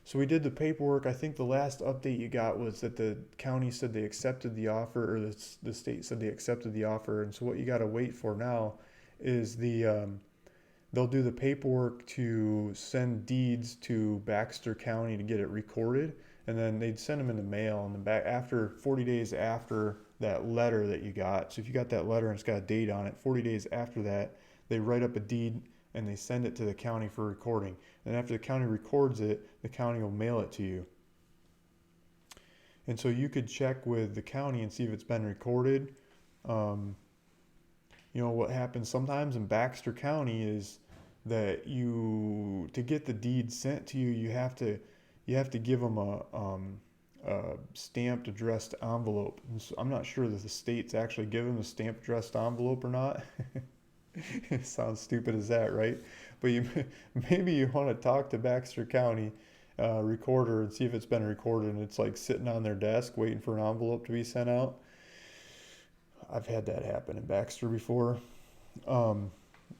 so we did the paperwork. I think the last update you got was that the county said they accepted the offer, or the state said they accepted the offer. And so what you got to wait for now is they'll do the paperwork to send deeds to Baxter County to get it recorded, and then they'd send them in the mail. And after 40 days after that letter that you got, so if you got that letter and it's got a date on it, 40 days after that, they write up a deed and they send it to the county for recording. And after the county records it, the county will mail it to you. And so you could check with the county and see if it's been recorded. What happens sometimes in Baxter County is that to get the deed sent to you, you have to give them a stamped addressed envelope. And so I'm not sure that the state's actually given them a stamped addressed envelope or not. It sounds stupid as that, right? But maybe you want to talk to Baxter County recorder and see if it's been recorded and it's like sitting on their desk waiting for an envelope to be sent out. I've had that happen in Baxter before. And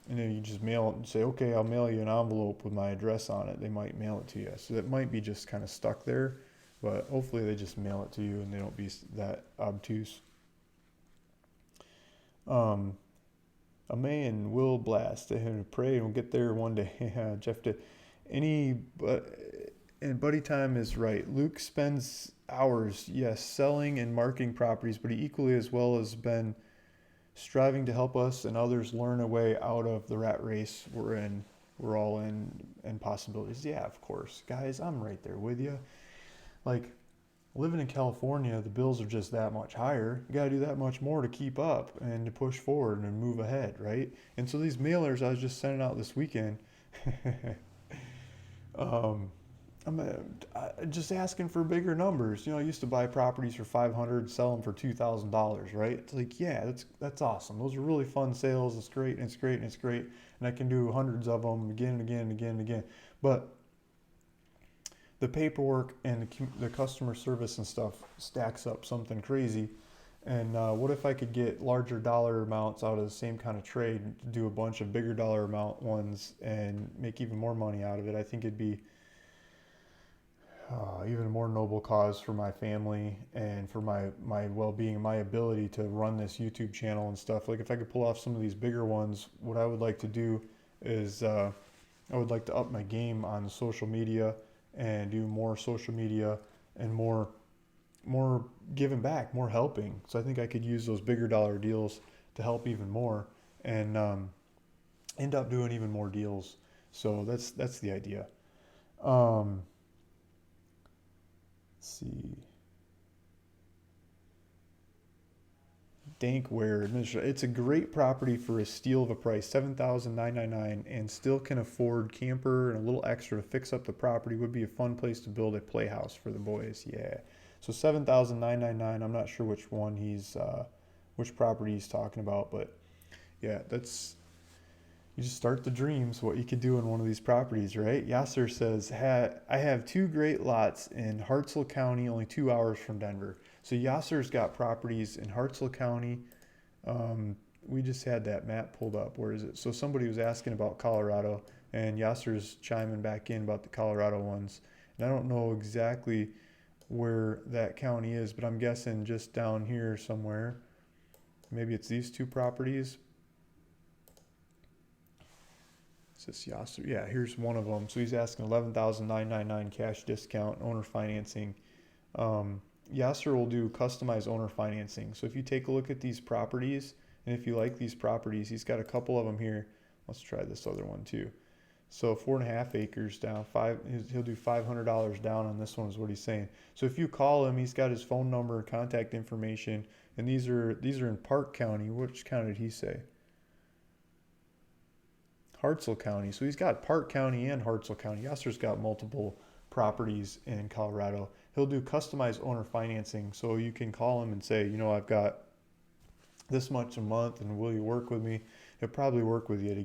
then you just mail it and say, okay, I'll mail you an envelope with my address on it. They might mail it to you. So that might be just kind of stuck there, but hopefully they just mail it to you and they don't be that obtuse. A man will blast and pray and we'll get there one day. Jeff did. And Buddy Time is right. Luke spends hours, yes, selling and marketing properties, but he equally as well has been striving to help us and others learn a way out of the rat race we're all in, and possibilities. Yeah, of course. Guys, I'm right there with you. Like, living in California, the bills are just that much higher. You got to do that much more to keep up and to push forward and move ahead, right? And so these mailers I was just sending out this weekend, I'm just asking for bigger numbers. I used to buy properties for $500, sell them for $2,000, right? It's like, yeah, that's awesome. Those are really fun sales. It's great, and it's great, and it's great. And I can do hundreds of them again and again and again and again. But the paperwork and the customer service and stuff stacks up something crazy. And what if I could get larger dollar amounts out of the same kind of trade, do a bunch of bigger dollar amount ones and make even more money out of it? I think it'd be even a more noble cause for my family and for my well-being and my ability to run this YouTube channel and stuff. Like if I could pull off some of these bigger ones, what I would like to do is I would like to up my game on social media and do more social media and more more giving back, more helping. So I think I could use those bigger dollar deals to help even more and end up doing even more deals. So that's the idea. Um, let's see. Dankware administrator. It's a great property for a steal of a price, 7,999, and still can afford camper and a little extra to fix up the property. Would be a fun place to build a playhouse for the boys. Yeah. So 7,999. I'm not sure which property he's talking about, but yeah, that's you just start the dreams. What you could do in one of these properties, right? Yasser says, I have two great lots in Hartselle County, only 2 hours from Denver. So Yasser's got properties in Hartselle County. We just had that map pulled up. Where is it? So somebody was asking about Colorado, and Yasser's chiming back in about the Colorado ones. And I don't know exactly where that county is, but I'm guessing just down here somewhere. Maybe it's these two properties. Is this Yasser? Yeah, here's one of them. So he's asking 11,999 cash discount, owner financing. Yasser will do customized owner financing. So if you take a look at these properties, and if you like these properties, he's got a couple of them here. Let's try this other one too. So 4.5 acres down, he'll do $500 down on this one is what he's saying. So if you call him, he's got his phone number, contact information, and these are in Park County. Which county did he say? Hartselle County. So he's got Park County and Hartselle County. Yasser's got multiple properties in Colorado. He'll do customized owner financing. So you can call him and say, I've got this much a month and will you work with me? He'll probably work with you to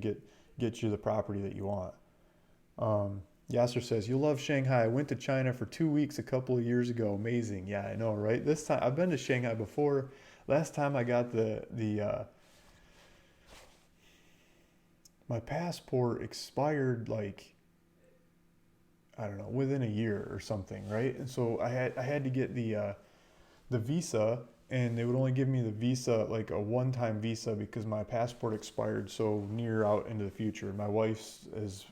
get you the property that you want. Yasser says, you love Shanghai. I went to China for 2 weeks a couple of years ago. Amazing. Yeah, I know, right? This time, I've been to Shanghai before. Last time I got my passport expired I don't know, within a year or something, right? And so I had to get the visa, and they would only give me the visa, like a one-time visa, because my passport expired so near out into the future. My wife's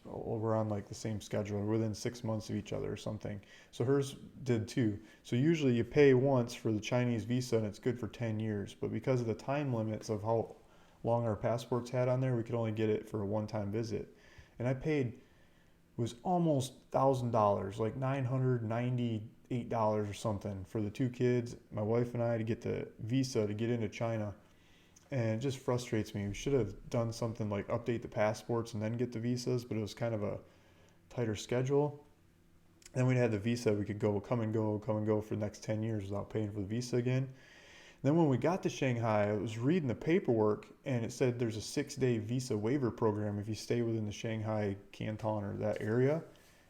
we're on like the same schedule, within 6 months of each other or something. So hers did too. So usually you pay once for the Chinese visa, and it's good for 10 years. But because of the time limits of how long our passports had on there, we could only get it for a one-time visit. And I paid, it was almost $1,000, like $998 or something for the two kids, my wife and I, to get the visa to get into China. And it just frustrates me. We should have done something like update the passports and then get the visas, but it was kind of a tighter schedule. Then we'd had the visa, we could come and go for the next 10 years without paying for the visa again. Then when we got to Shanghai, I was reading the paperwork, and it said there's a 6-day visa waiver program if you stay within the Shanghai canton or that area.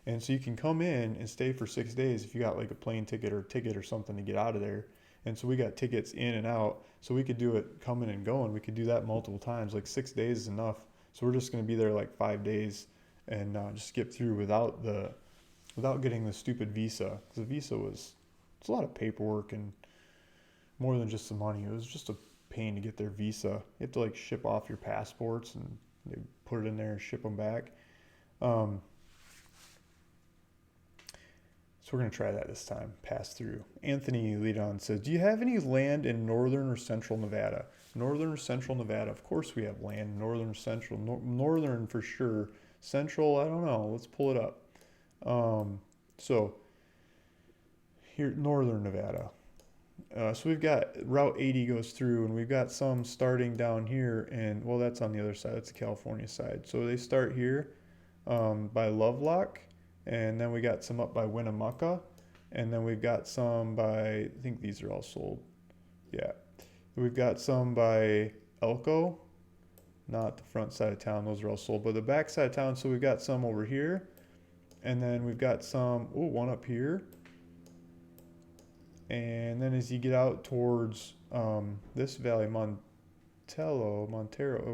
And so you can come in and stay for 6 days if you got like a plane ticket or something to get out of there. And so we got tickets in and out, so we could do it coming and going. We could do that multiple times. Like 6 days is enough. So we're just going to be there like 5 days and just skip through without getting the stupid visa. Because the visa it's a lot of paperwork and more than just the money. It was just a pain to get their visa. You have to like ship off your passports, and they put it in there and ship them back. So we're going to try that this time. Pass through. Anthony Leadon says, do you have any land in northern or central Nevada? Northern or central Nevada? Of course we have land. Northern or central. Northern for sure. Central, I don't know. Let's pull it up. So here, northern Nevada. So we've got Route 80 goes through, and we've got some starting down here, and well, that's on the other side. That's the California side. So they start here by Lovelock, and then we got some up by Winnemucca, and then we've got some by, I think these are all sold. Yeah. We've got some by Elko, not the front side of town. Those are all sold, but the back side of town. So we've got some over here, and then we've got some, one up here. And then as you get out towards this valley, Montero,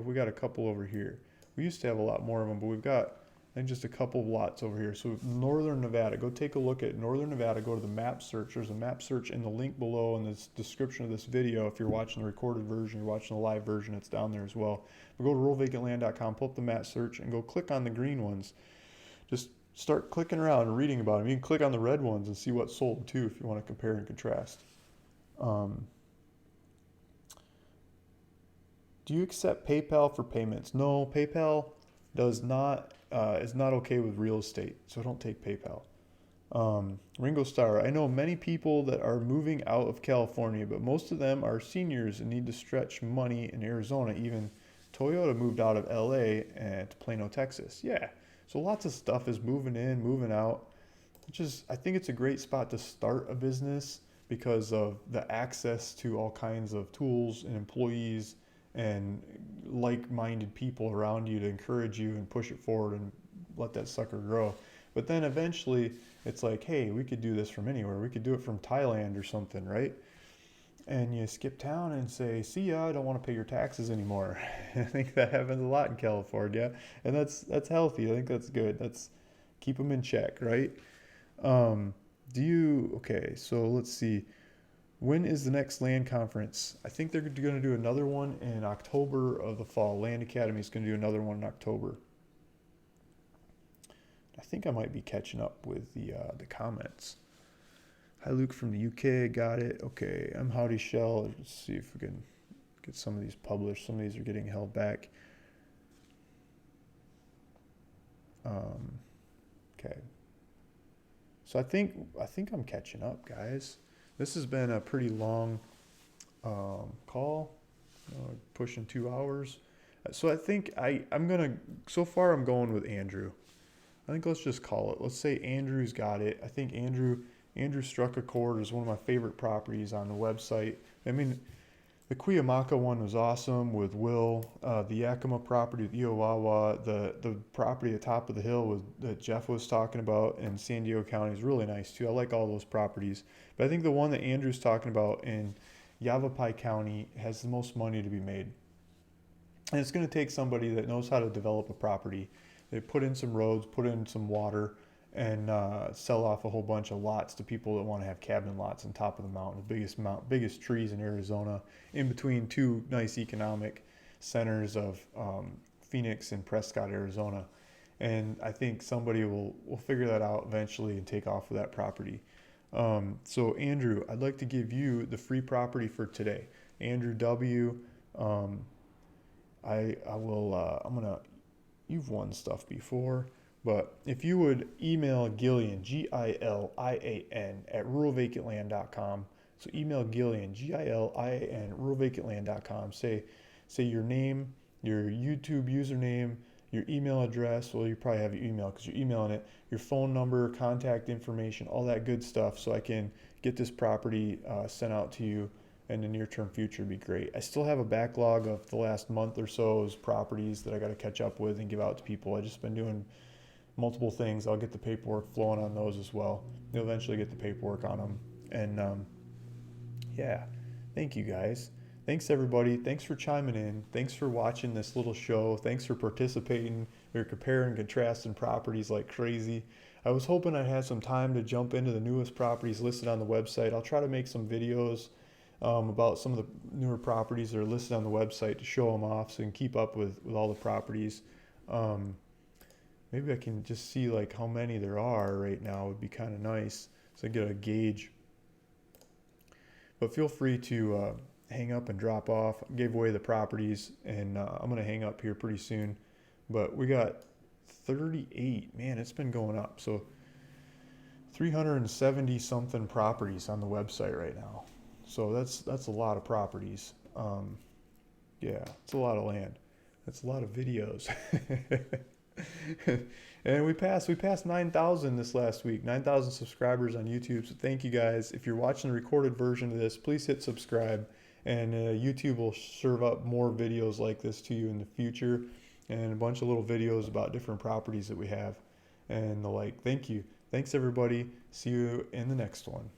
we got a couple over here. We used to have a lot more of them, but we've got, I think, just a couple of lots over here. So northern Nevada, go take a look at northern Nevada. Go to the map search. There's a map search in the link below in the description of this video. If you're watching the recorded version, you're watching the live version, it's down there as well. But go to ruralvacantland.com, pull up the map search, and go click on the green ones. Just start clicking around and reading about them. You can click on the red ones and see what's sold too if you want to compare and contrast. Um, do you accept PayPal for payments? No, PayPal does not is not okay with real estate, so don't take PayPal. Ringo Starr, I know many people that are moving out of California, but most of them are seniors and need to stretch money in Arizona. Even Toyota moved out of LA and to Plano, Texas. Yeah, so lots of stuff is moving in, moving out, which is, I think it's a great spot to start a business because of the access to all kinds of tools and employees and like-minded people around you to encourage you and push it forward and let that sucker grow. But then eventually it's like, hey, we could do this from anywhere. We could do it from Thailand or something, right? And you skip town and say, see ya, I don't want to pay your taxes anymore. I think that happens a lot in California. And that's healthy. I think that's good. That's keep them in check, right? Um, okay, so let's see. When is the next land conference? I think they're going to do another one in October of the fall. Land Academy is going to do another one in October. I think I might be catching up with the comments. Hi Luke from the UK, got it. Okay, I'm Howdy Shell. Let's see if we can get some of these published. Some of these are getting held back. Okay. So I think I'm catching up, guys. This has been a pretty long call, pushing 2 hours. So I think I'm gonna. So far, I'm going with Andrew. I think let's just call it. Let's say Andrew's got it. I think Andrew struck a chord as one of my favorite properties on the website. I mean, the Cuyamaca one was awesome with Will. The Yakima property with Iowawa, the property at the top of the hill that Jeff was talking about in San Diego County is really nice too. I like all those properties. But I think the one that Andrew's talking about in Yavapai County has the most money to be made. And it's going to take somebody that knows how to develop a property. They put in some roads, put in some water, and sell off a whole bunch of lots to people that want to have cabin lots on top of the mountain, the biggest trees in Arizona, in between two nice economic centers of Phoenix and Prescott, Arizona. And I think somebody will figure that out eventually and take off with that property. So Andrew, I'd like to give you the free property for today. Andrew W. I will. You've won stuff before. But if you would email Gilian, Gilian, at ruralvacantland.com. So email Gilian, Gilian, at ruralvacantland.com. Say your name, your YouTube username, your email address. Well, you probably have your email because you're emailing it. Your phone number, contact information, all that good stuff, so I can get this property sent out to you in the near-term future. Would be great. I still have a backlog of the last month or so's properties that I got to catch up with and give out to people. I just been doing multiple things. I'll get the paperwork flowing on those as well. You'll eventually get the paperwork on them. And yeah, thank you guys. Thanks everybody. Thanks for chiming in. Thanks for watching this little show. Thanks for participating. We're comparing and contrasting properties like crazy. I was hoping I'd have some time to jump into the newest properties listed on the website. I'll try to make some videos about some of the newer properties that are listed on the website to show them off so you can keep up with all the properties. Maybe I can just see like how many there are right now. Would be kind of nice so I get a gauge. But feel free to hang up and drop off. I gave away the properties and I'm going to hang up here pretty soon. But we got 38. Man, it's been going up. So 370 something properties on the website right now. So that's a lot of properties. Yeah, it's a lot of land. That's a lot of videos. And we passed 9,000 this last week. 9,000 subscribers on YouTube. So thank you guys. If you're watching the recorded version of this, please hit subscribe. And YouTube will serve up more videos like this to you in the future, and a bunch of little videos about different properties that we have and the like. Thank you. Thanks everybody. See you in the next one.